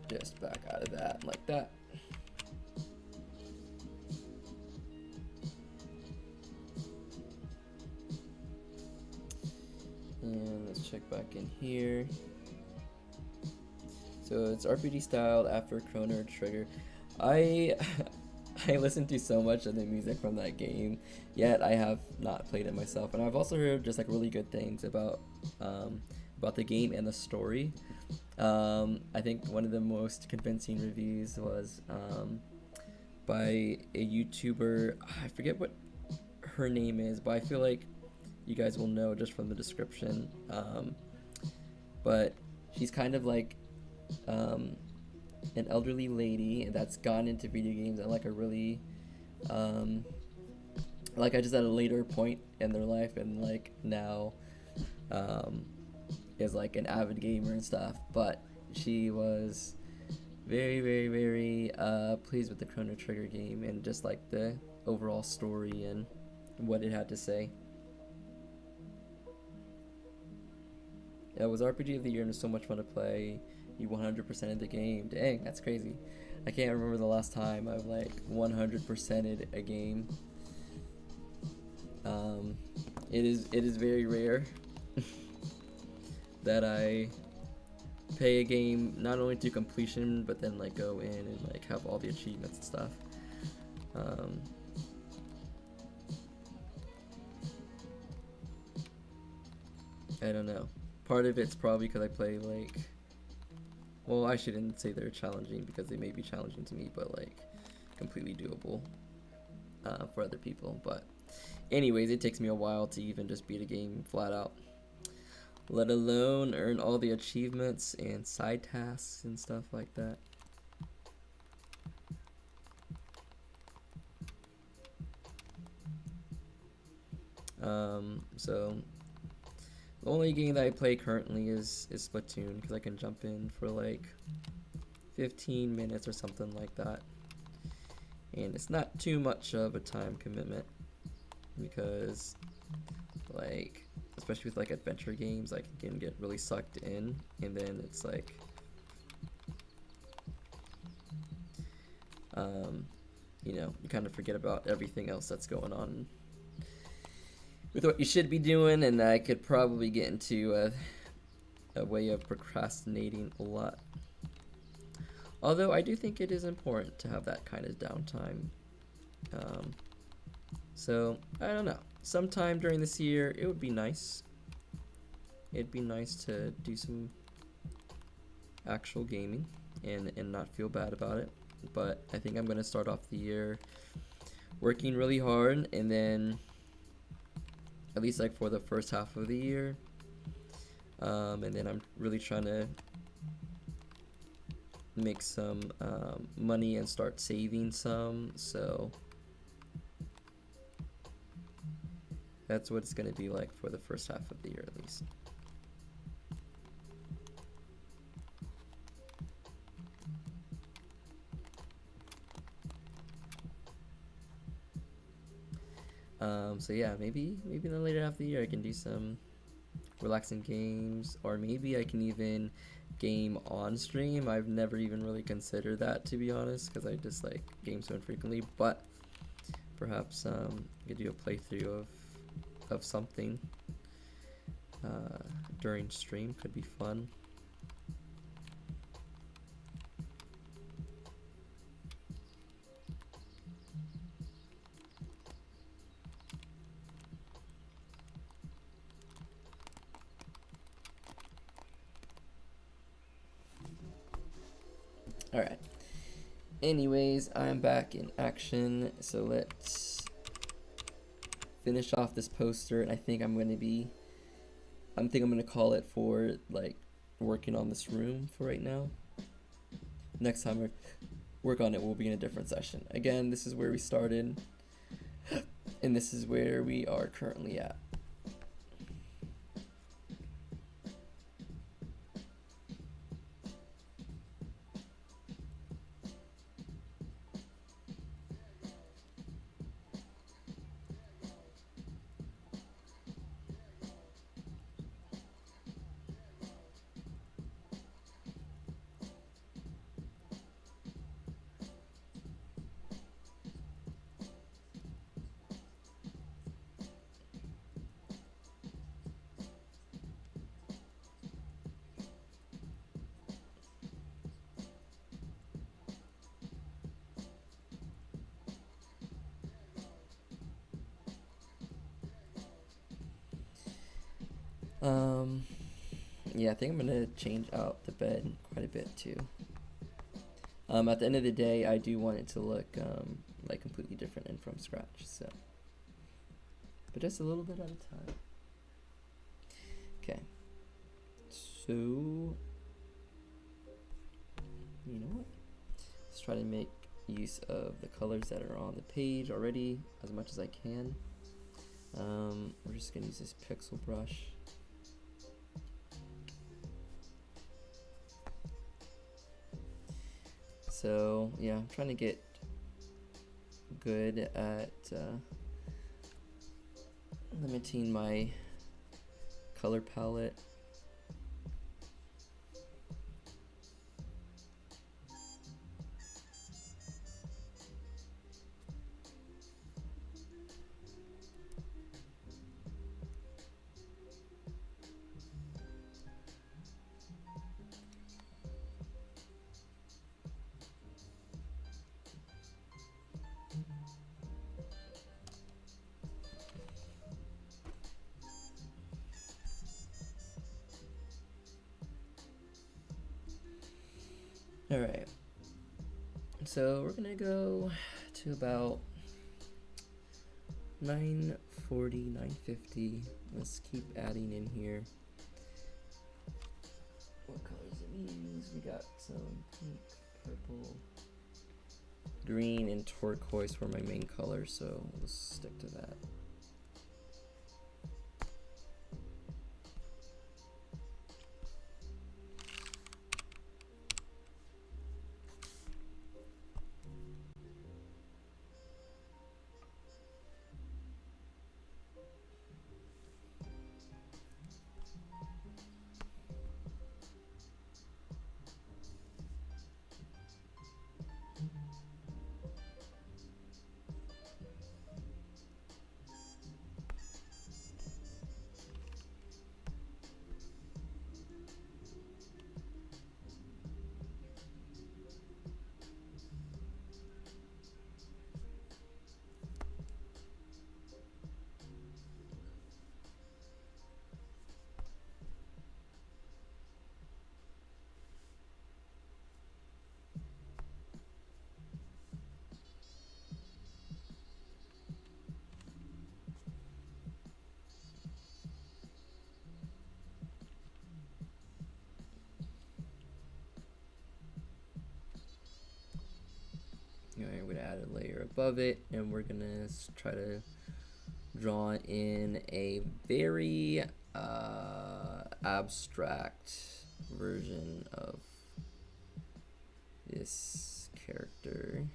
just back out of that like that. And let's check back in here. So it's RPG styled after Chrono Trigger. I listened to so much of the music from that game, yet I have not played it myself. And I've also heard just like really good things about the game and the story. I think one of the most convincing reviews was by a YouTuber. I forget what her name is, but I feel like you guys will know just from the description. But she's kind of like an elderly lady that's gone into video games at like a really like I just at a later point in their life, and like now is like an avid gamer and stuff. But she was very, very, very pleased with the Chrono Trigger game and just like the overall story and what it had to say. Yeah, it was RPG of the year and it was so much fun to play. You 100%ed the game. Dang, that's crazy. I can't remember the last time I've like 100%ed a game. It is very rare that I pay a game not only to completion, but then like go in and like have all the achievements and stuff. I don't know. Part of it's probably because I play like, well, I shouldn't say they're challenging because they may be challenging to me, but like completely doable for other people. But anyways, it takes me a while to even just beat a game flat out, let alone earn all the achievements and side tasks and stuff like that. So the only game that I play currently is Splatoon, because I can jump in for like 15 minutes or something like that, and it's not too much of a time commitment, because like especially with like adventure games, I can get really sucked in, and then it's like you know, you kind of forget about everything else that's going on with what you should be doing, and I could probably get into a way of procrastinating a lot. Although I do think it is important to have that kind of downtime. So I don't know. Sometime during this year, it would be nice. It'd be nice to do some actual gaming and not feel bad about it. But I think I'm gonna start off the year working really hard, and then at least like for the first half of the year, and then I'm really trying to make some money and start saving some, so that's what it's going to be like for the first half of the year at least. So yeah, maybe in the later half of the year I can do some relaxing games, or maybe I can even game on stream. I've never even really considered that, to be honest, because I just like game so infrequently. But perhaps I could do a playthrough of something during stream. Could be fun. Alright. Anyways, I'm back in action, so let's finish off this poster, and I think I'm gonna call it for like working on this room for right now. Next time we work on it, we'll be in a different session. Again, this is where we started, and this is where we are currently at. Yeah, I think I'm gonna change out the bed quite a bit too. At the end of the day, I do want it to look like completely different and from scratch. So, but just a little bit at a time. Okay. So, you know what? Let's try to make use of the colors that are on the page already as much as I can. We're just gonna use this pixel brush. So yeah, I'm trying to get good at limiting my color palette. All right, so we're gonna go to about 940, 950. Let's keep adding in here. What colors did we use? We got some pink, purple, green, and turquoise were my main colors, so we'll stick to that. Alright, we're gonna add a layer above it, and we're gonna try to draw in a very abstract version of this character.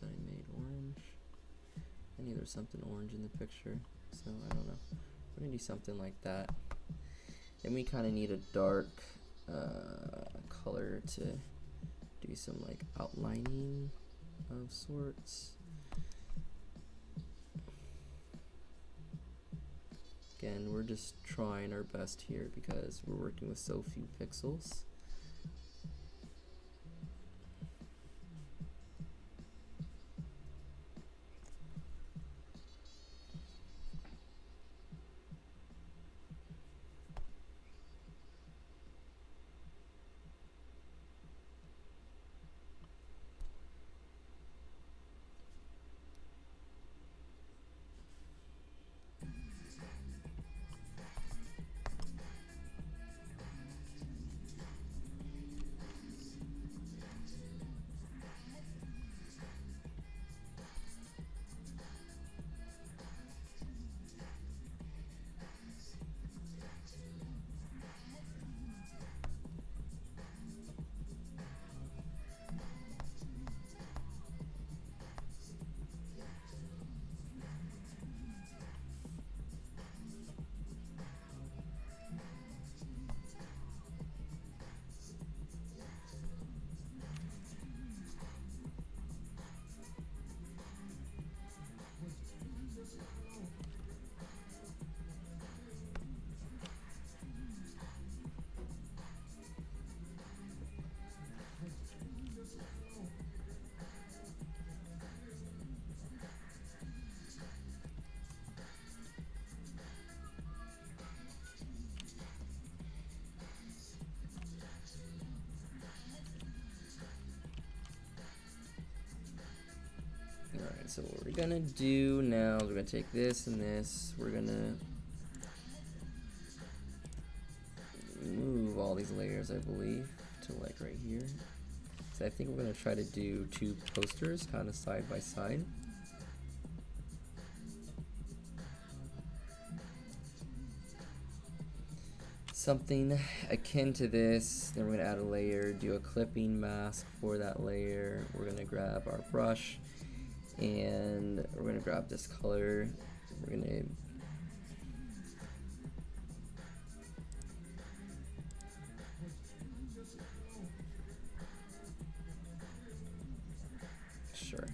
That I made orange. I knew there was something orange in the picture, so I don't know. We're gonna do something like that. Then we kind of need a dark color to do some like outlining of sorts. Again, we're just trying our best here because we're working with so few pixels. So what we're gonna do now is we're gonna take this and this, we're gonna move all these layers, I believe, to like right here. So I think we're gonna try to do 2 posters kind of side by side. Something akin to this. Then we're gonna add a layer, do a clipping mask for that layer. We're gonna grab our brush and we're gonna grab this color. We're gonna sure.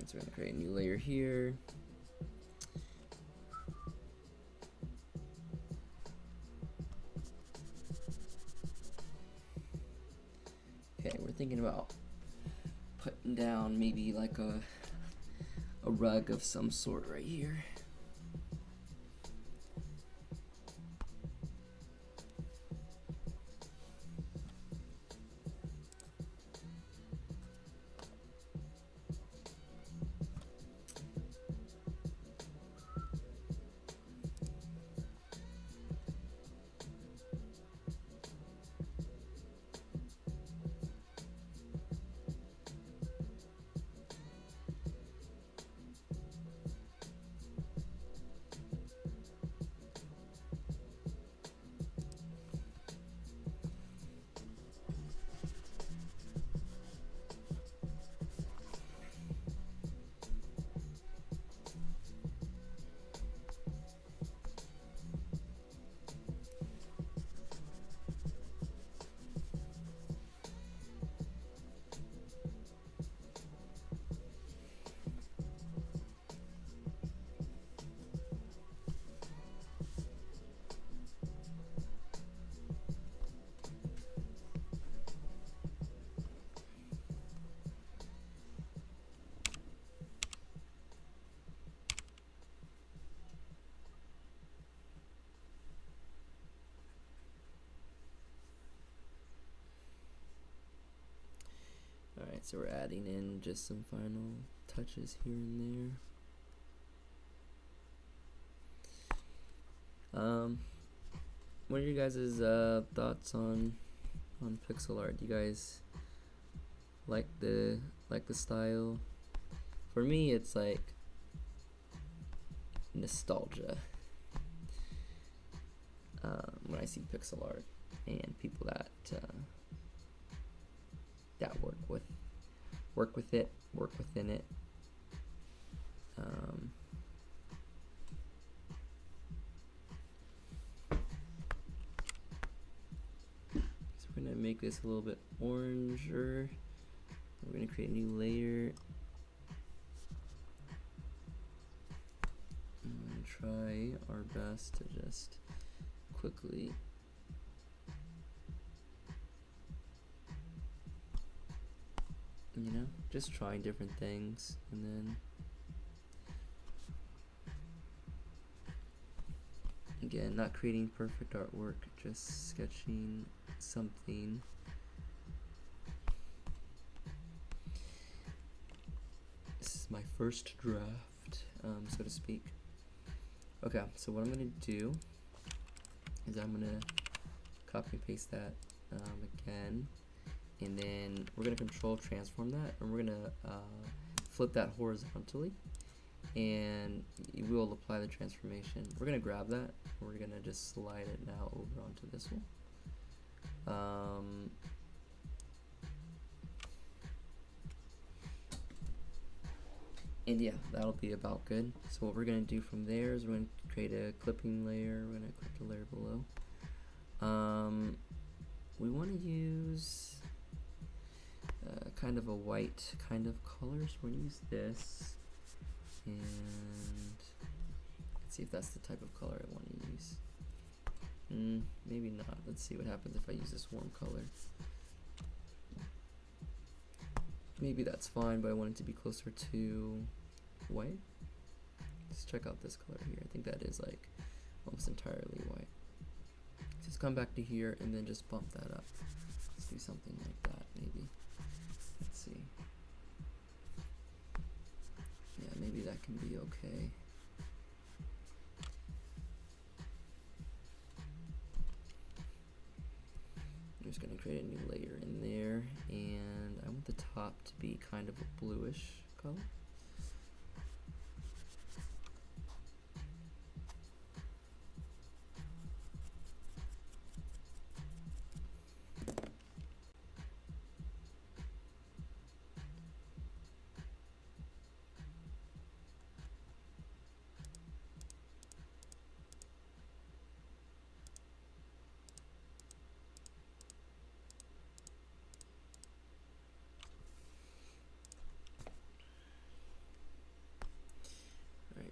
So we're gonna create a new layer here. Okay, we're thinking about putting down maybe like a rug of some sort right here. Alright, so we're adding in just some final touches here and there. What are your guys' thoughts on pixel art? Do you guys like the style? For me, it's like nostalgia when I see pixel art and people that work within it. make this a little bit oranger. We're going to create a new layer. I'm going to try our best to just quickly just trying different things, and then again, not creating perfect artwork, just sketching something. This is my first draft, so to speak. Okay, so what I'm gonna do is I'm gonna copy and paste that again, and then we're gonna control transform that, and we're gonna flip that horizontally, and we will apply the transformation. We're gonna grab that, and we're gonna just slide it now over onto this one. And yeah, that'll be about good. So what we're gonna do from there is we're gonna create a clipping layer. We're gonna click the layer below. We want to use kind of a white kind of color, so we're gonna use this, and let's see if that's the type of color I want to use. Maybe not. Let's see what happens if I use this warm color. Maybe that's fine, but I want it to be closer to white. Let's check out this color here. I think that is like almost entirely white. Just come back to here and then just bump that up. Let's do something like that, maybe. Let's see. Yeah, maybe that can be okay. I'm just gonna create a new layer in there, and I want the top to be kind of a bluish color.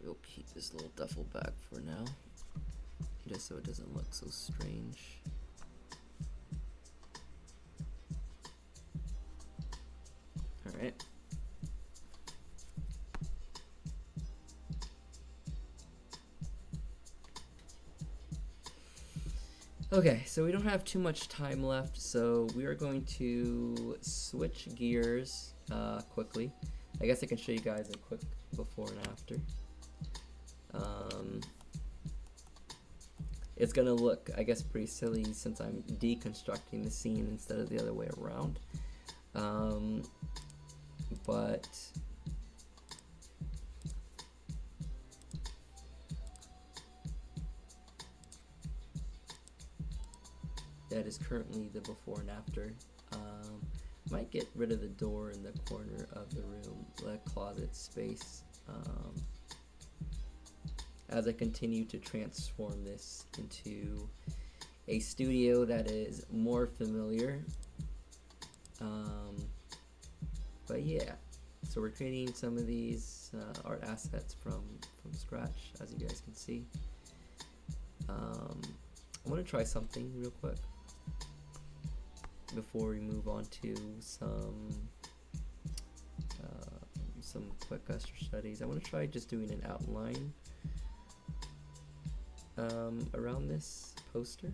We'll keep this little duffel bag for now, just so it doesn't look so strange. Alright. Okay, so we don't have too much time left, so we are going to switch gears quickly. I guess I can show you guys a quick before and after. It's gonna look, I guess, pretty silly since I'm deconstructing the scene instead of the other way around. But that is currently the before and after. Might get rid of the door in the corner of the room, the closet space. As I continue to transform this into a studio that is more familiar. But yeah, so we're creating some of these art assets from scratch, as you guys can see. I want to try something real quick before we move on to some quick studies. I want to try just doing an outline around this poster,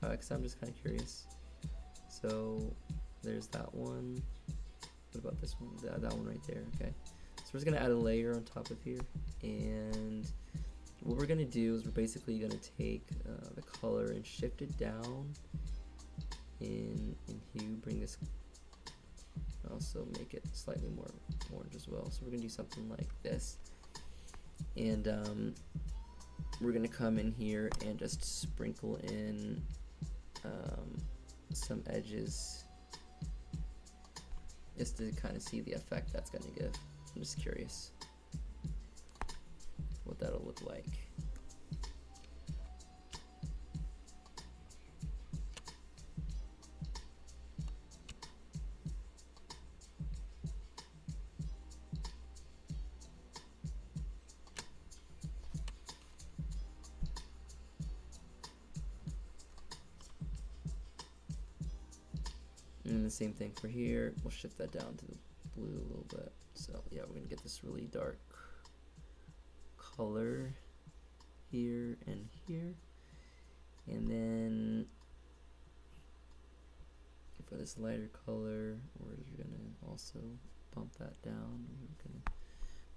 because I'm just kind of curious. So there's that one. What about this one? That one right there. Okay, so we're just gonna add a layer on top of here, and what we're gonna do is we're basically gonna take the color and shift it down in hue, bring this, also make it slightly more orange as well. So we're gonna do something like this, and we're gonna come in here and just sprinkle in some edges, just to kind of see the effect that's gonna give. I'm just curious what that'll look like. same thing for here. We'll shift that down to the blue a little bit. So yeah, we're gonna get this really dark color here and here. And then for this lighter color, we're gonna also bump that down. We're gonna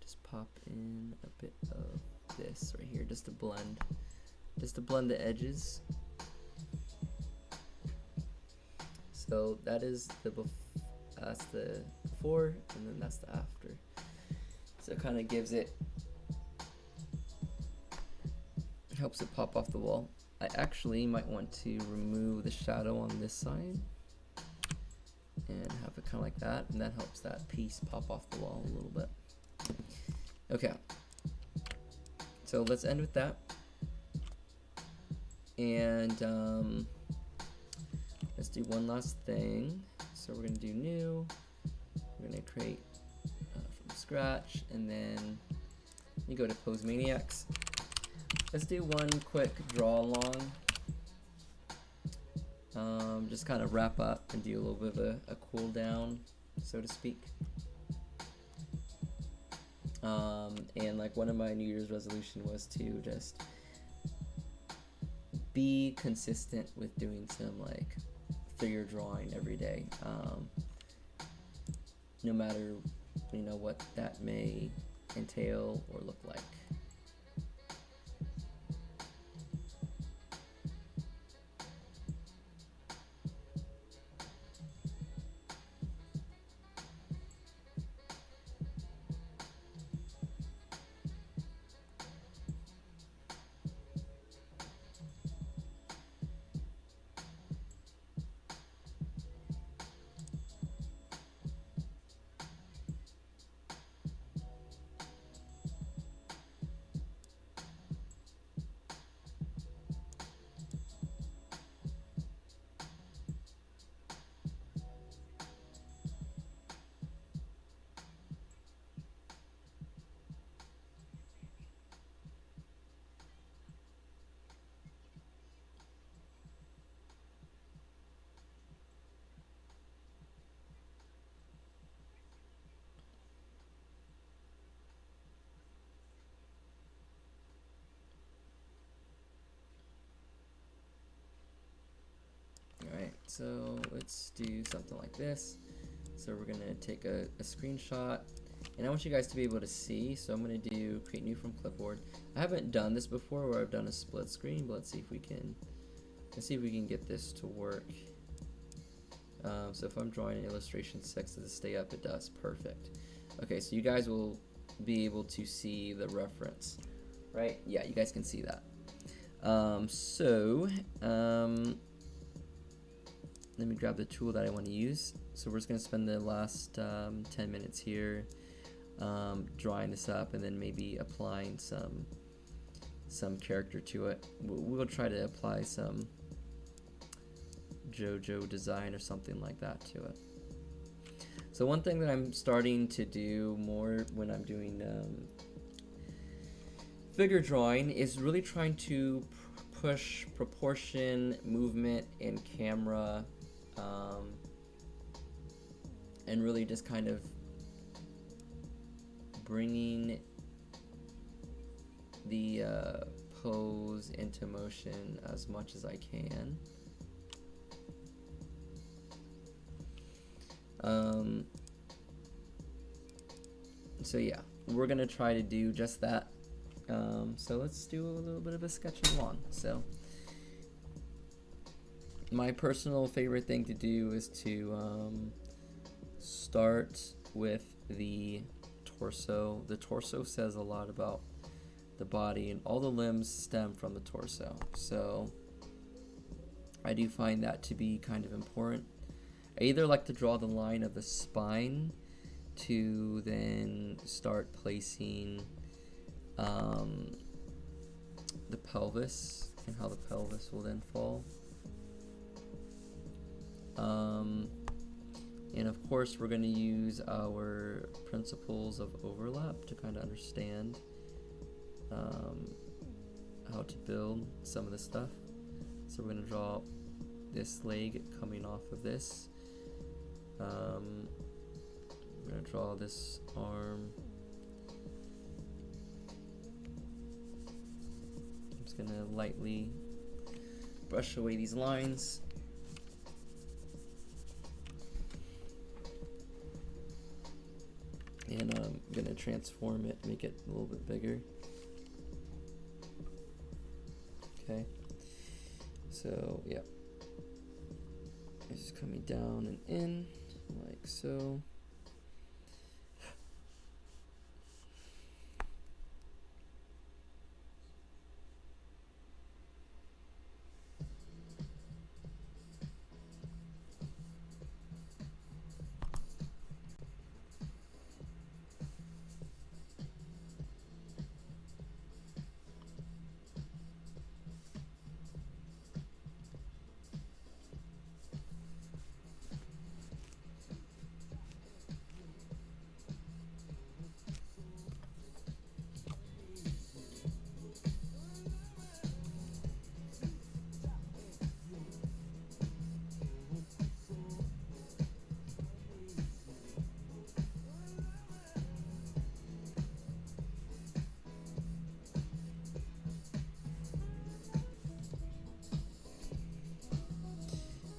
just pop in a bit of this right here, just to blend the edges. So that is that's the before, and then that's the after. So it kind of gives it, helps it pop off the wall. I actually might want to remove the shadow on this side and have it kind of like that, and that helps that piece pop off the wall a little bit. Okay, so let's end with that, and let's do one last thing. So we're gonna do new, we're gonna create from scratch, and then you go to Pose Maniacs. Let's do one quick draw along. Just kind of wrap up and do a little bit of a cool down, so to speak. And like one of my New Year's resolution was to just be consistent with doing some like figure drawing every day, no matter what that may entail or look like. So let's do something like this. So we're gonna take a screenshot, and I want you guys to be able to see. So I'm gonna do create new from clipboard. I haven't done this before where I've done a split screen, but let's see if we can get this to work. So if I'm drawing an illustration 6 to stay up, it does. Perfect. Okay, so you guys will be able to see the reference, right? Yeah, you guys can see that. Let me grab the tool that I want to use. So we're just going to spend the last 10 minutes here drawing this up, and then maybe applying some character to it. We'll try to apply some JoJo design or something like that to it. So one thing that I'm starting to do more when I'm doing figure drawing is really trying to push proportion, movement, and camera, and really just kind of bringing the pose into motion as much as I can. So yeah, we're gonna try to do just that. So let's do a little bit of a sketching along. So my personal favorite thing to do is to start with the torso. The torso says a lot about the body, and all the limbs stem from the torso. So I do find that to be kind of important. I either like to draw the line of the spine to then start placing the pelvis and how the pelvis will then fall. And of course we're going to use our principles of overlap to kind of understand how to build some of this stuff. So we're going to draw this leg coming off of this. I'm gonna draw this arm. I'm just gonna lightly brush away these lines. And I'm gonna transform it, make it a little bit bigger. Okay, so yeah, it's just coming down and in like so.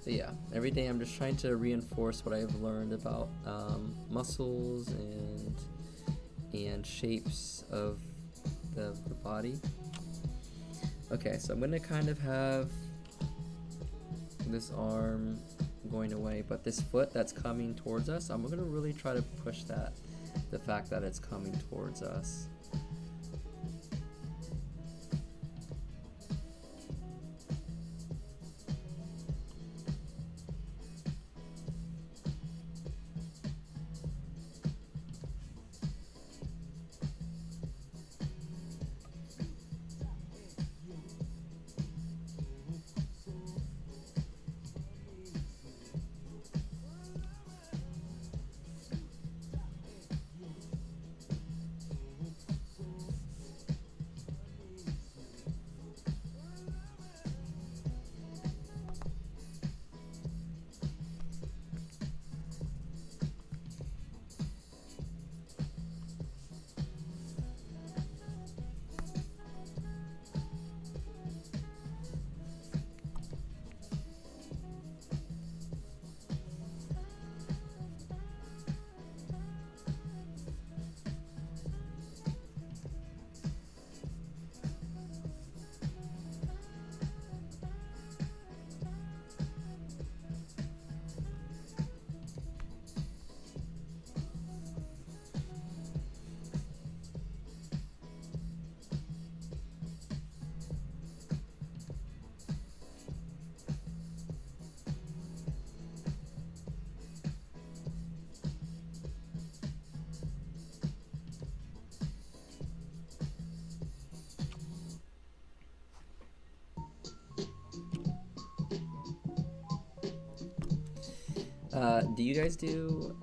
So yeah, every day I'm just trying to reinforce what I've learned about muscles and shapes of the body. Okay, so I'm gonna kind of have this arm going away, but this foot that's coming towards us, I'm gonna really try to push that, the fact that it's coming towards us. Do you guys do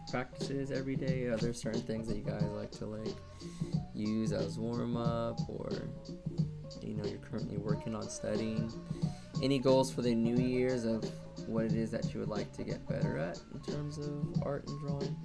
practices every day? Are there certain things that you guys like to use as warm up, or you're currently working on studying? Any goals for the New Year's of what it is that you would like to get better at in terms of art and drawing?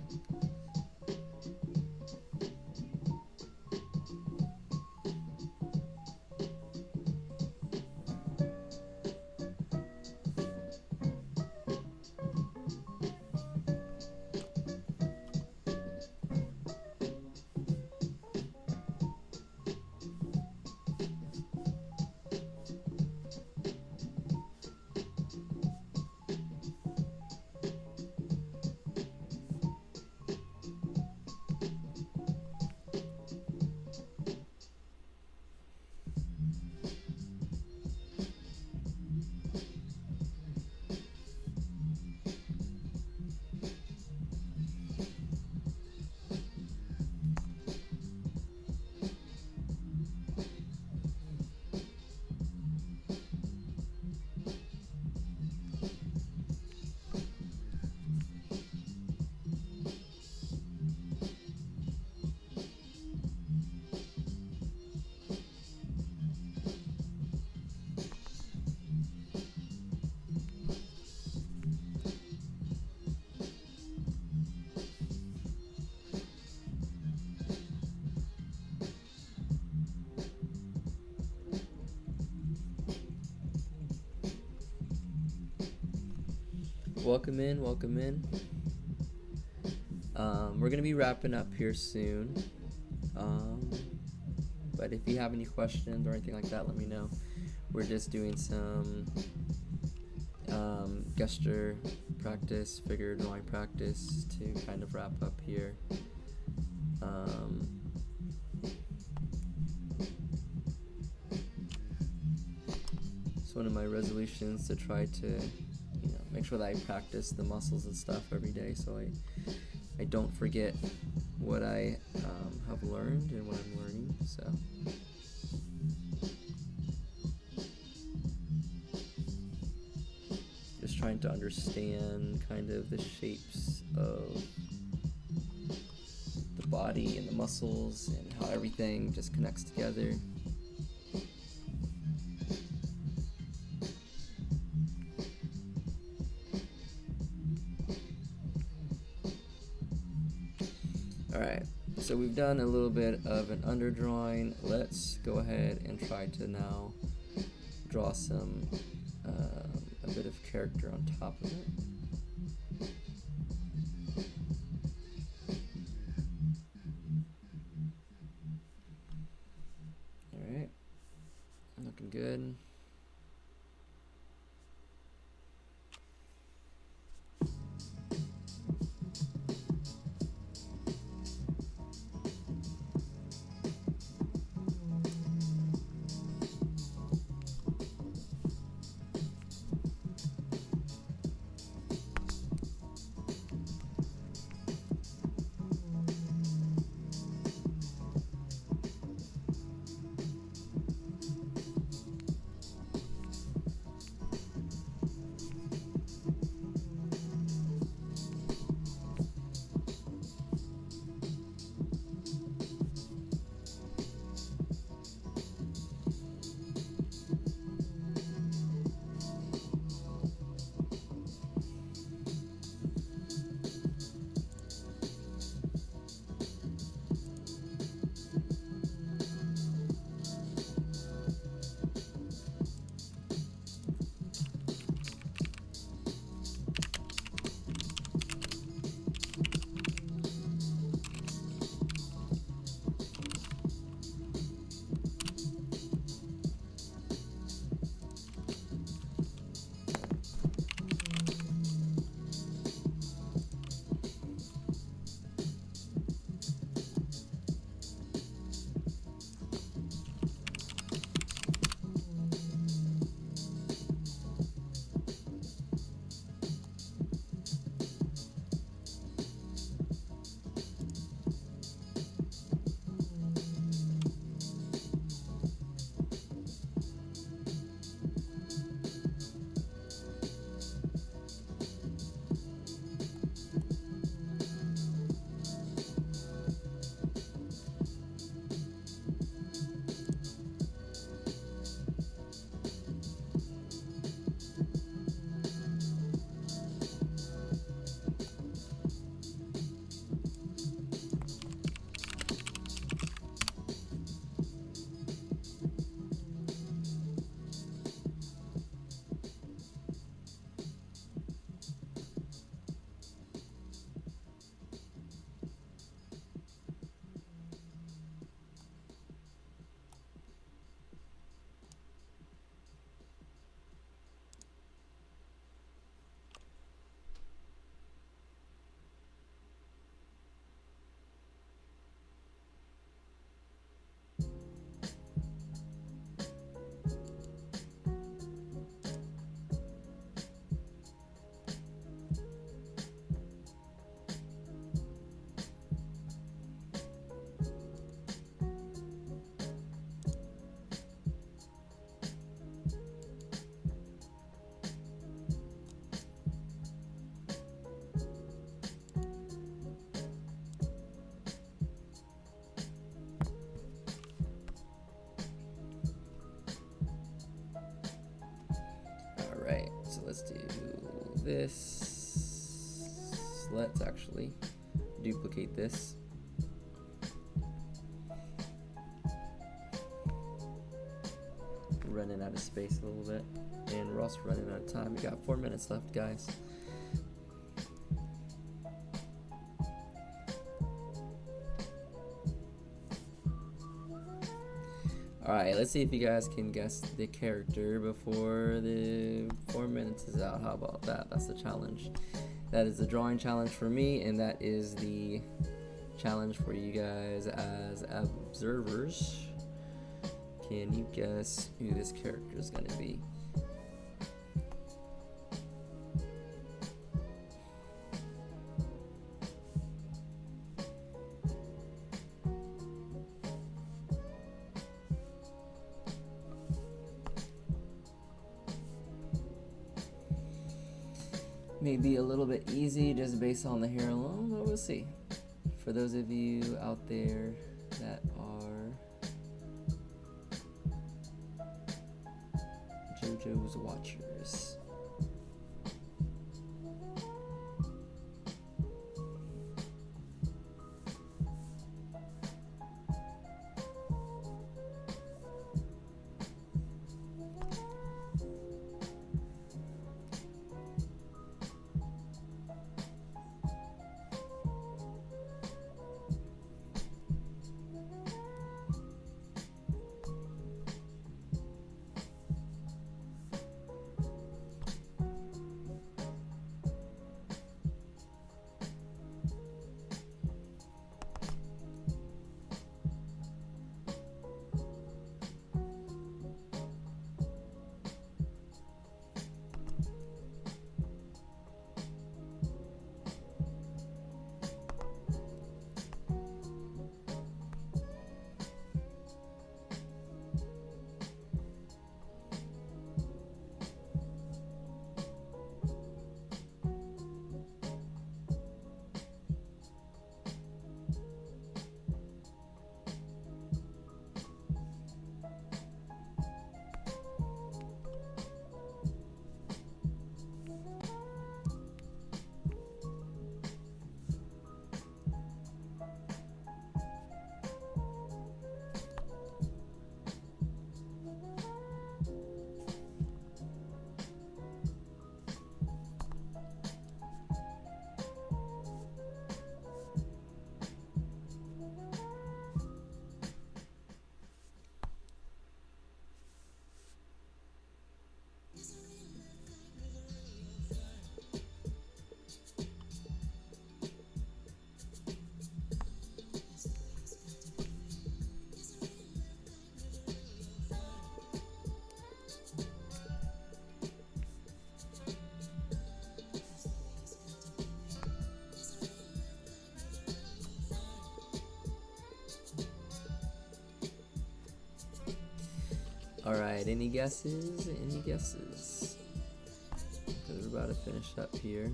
welcome in, welcome in. We're gonna be wrapping up here soon. But if you have any questions or anything like that, let me know. We're just doing some gesture practice, figure drawing practice to kind of wrap up here. It's one of my resolutions to try to, make sure that I practice the muscles and stuff every day, so I don't forget what I have learned and what I'm learning. So just trying to understand kind of the shapes of the body and the muscles and how everything just connects together. Alright, so we've done a little bit of an underdrawing. Let's go ahead and try to now draw some a bit of character on top of it. Alright, looking good. Let's do this. Let's actually duplicate this. Running out of space a little bit, and we're also running out of time. We got 4 minutes left, guys. Alright, let's see if you guys can guess the character before the 4 minutes is out. How about that? That's the challenge. That is the drawing challenge for me, and that is the challenge for you guys as observers. Can you guess who this character is going to be? Maybe a little bit easy just based on the hair alone, but we'll see. For those of you out there that are JoJo's watchers. Alright, any guesses? Any guesses? Because we're about to finish up here.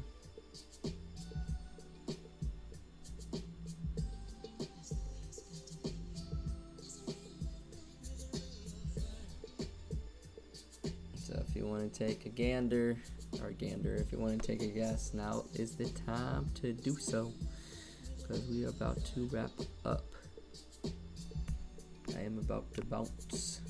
So if you want to take a gander, if you want to take a guess, now is the time to do so. Because we are about to wrap up. I am about to bounce.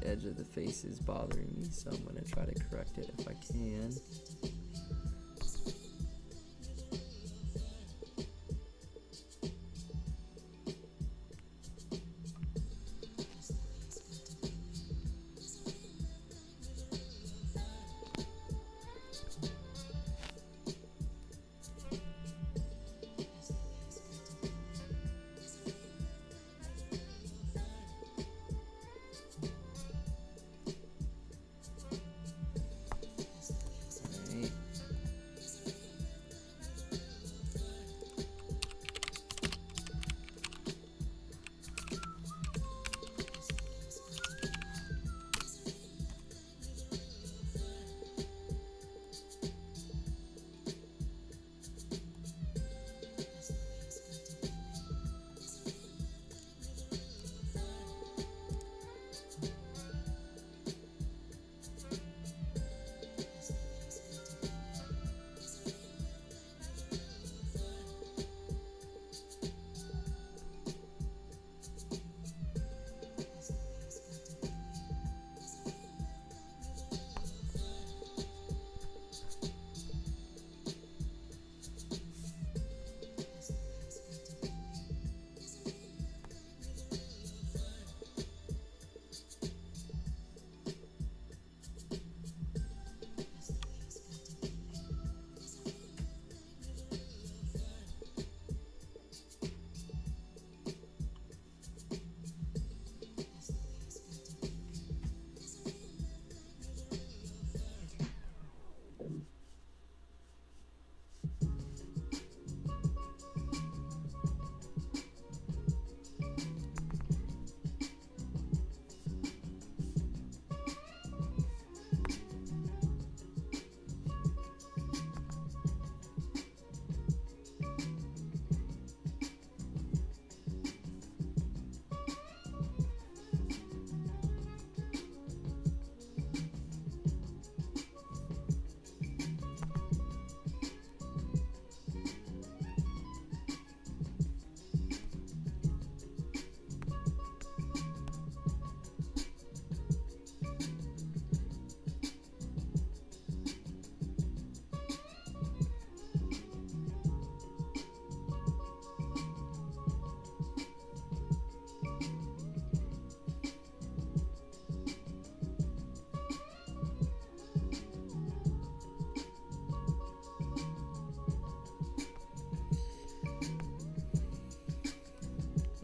Edge of the face is bothering me, so I'm going to try to correct it if I can. Alright.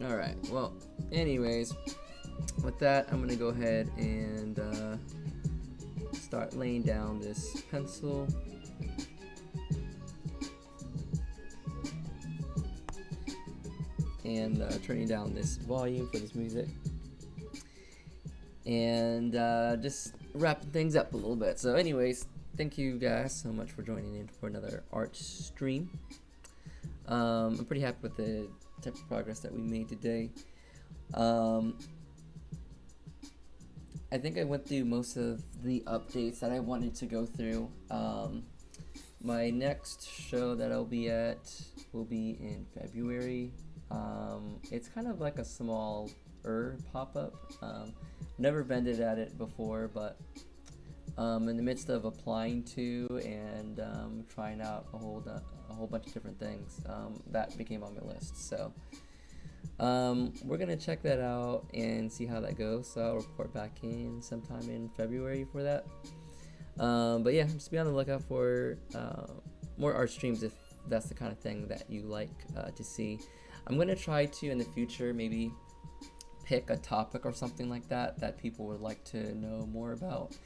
Alright, well, anyways, with that, I'm going to go ahead and start laying down this pencil. And turning down this volume for this music. And just wrapping things up a little bit. So anyways, thank you guys so much for joining in for another art stream. I'm pretty happy with the type of progress that we made today. I think I went through most of the updates that I wanted to go through. My next show that I'll be at will be in February. It's kind of like a small pop-up. Never vended at it before, but in the midst of applying to and trying out a whole bunch of different things, that became on my list. So we're gonna check that out and see how that goes. So I'll report back in sometime in February for that. But yeah, just be on the lookout for more art streams if that's the kind of thing that you like to see. I'm going to try to, in the future, maybe pick a topic or something like that that people would like to know more about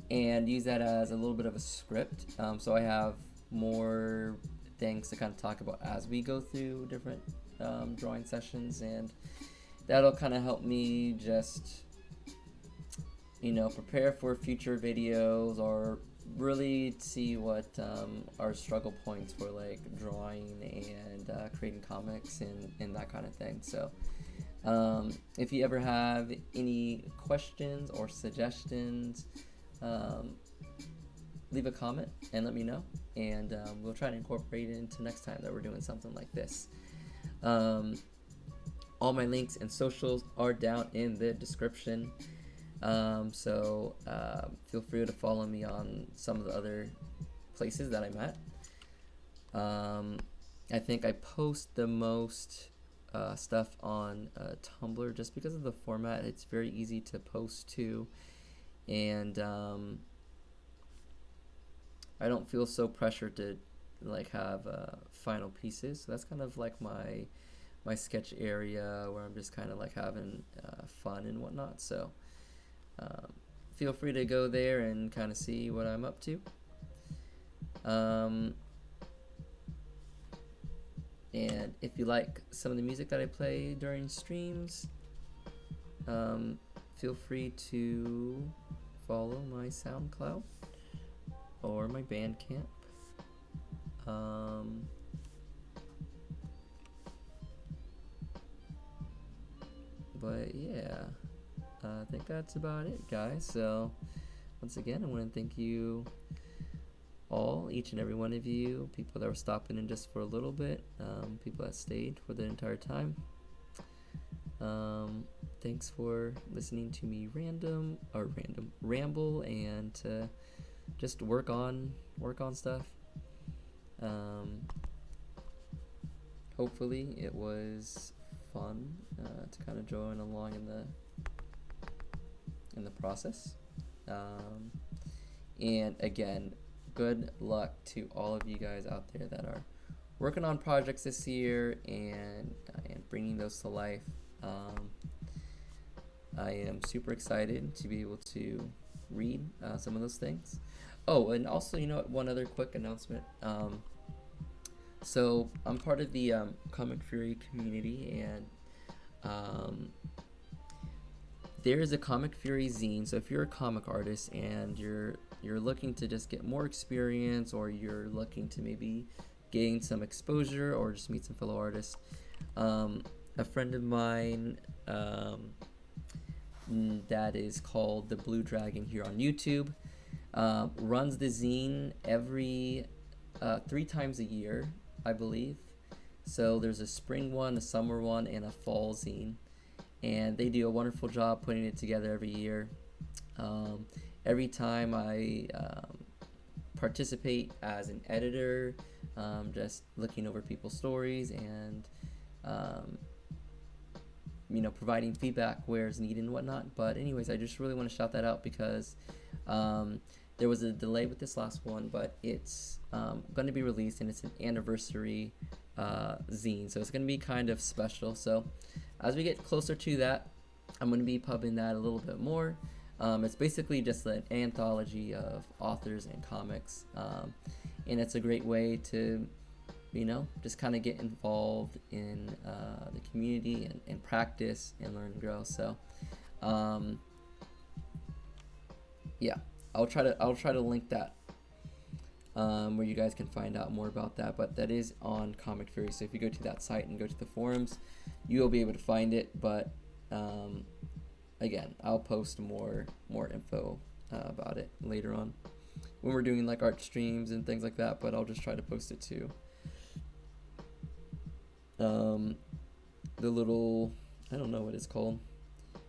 and use that as a little bit of a script. So I have more things to kind of talk about as we go through different drawing sessions, and that'll kind of help me just, prepare for future videos or really see what our struggle points for like drawing and creating comics and that kind of thing. So if you ever have any questions or suggestions, leave a comment and let me know, and we'll try to incorporate it into next time that we're doing something like this. All my links and socials are down in the description. So feel free to follow me on some of the other places that I'm at. I think I post the most stuff on Tumblr just because of the format. It's very easy to post to, and I don't feel so pressured to like have final pieces. So that's kind of like my sketch area where I'm just kind of like having fun and whatnot. So feel free to go there and kind of see what I'm up to. And if you like some of the music that I play during streams, feel free to follow my SoundCloud or my Bandcamp. But yeah, I think that's about it, guys. So once again, I want to thank you all, each and every one of you, people that were stopping in just for a little bit, people that stayed for the entire time. Thanks for listening to me ramble and just work on stuff. Hopefully it was fun to kind of join along in the process. And again, good luck to all of you guys out there that are working on projects this year and bringing those to life. I am super excited to be able to read some of those things. Oh, and also, one other quick announcement. So I'm part of the Comic Fury community, and there is a Comic Fury zine. So if you're a comic artist and you're looking to just get more experience, or you're looking to maybe gain some exposure or just meet some fellow artists, a friend of mine that is called the Blue Dragon here on YouTube runs the zine every 3 times a year, I believe. So there's a spring one, a summer one, and a fall zine, and they do a wonderful job putting it together every year. Every time I participate as an editor, just looking over people's stories and providing feedback where it's needed and whatnot. But anyways, I just really want to shout that out because there was a delay with this last one, but it's going to be released, and it's an anniversary zine, so it's going to be kind of special. So as we get closer to that, I'm going to be pubbing that a little bit more. It's basically just an anthology of authors and comics, and it's a great way to, just kind of get involved in the community and practice and learn and grow. So, yeah, I'll try to link that where you guys can find out more about that. But that is on Comic Fury. So if you go to that site and go to the forums, you will be able to find it. But again, I'll post more info about it later on when we're doing like art streams and things like that. But I'll just try to post it too. The little, I don't know what it's called,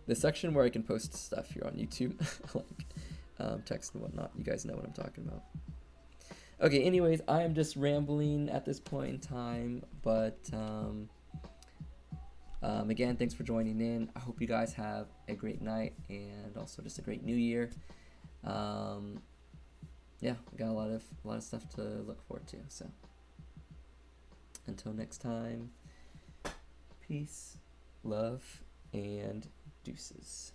the section where I can post stuff here on YouTube, like text and whatnot. You guys know what I'm talking about. Okay, anyways, I am just rambling at this point in time, but again, thanks for joining in. I hope you guys have a great night and also just a great new year. Yeah, we got a lot of stuff to look forward to. So until next time, peace, love, and deuces.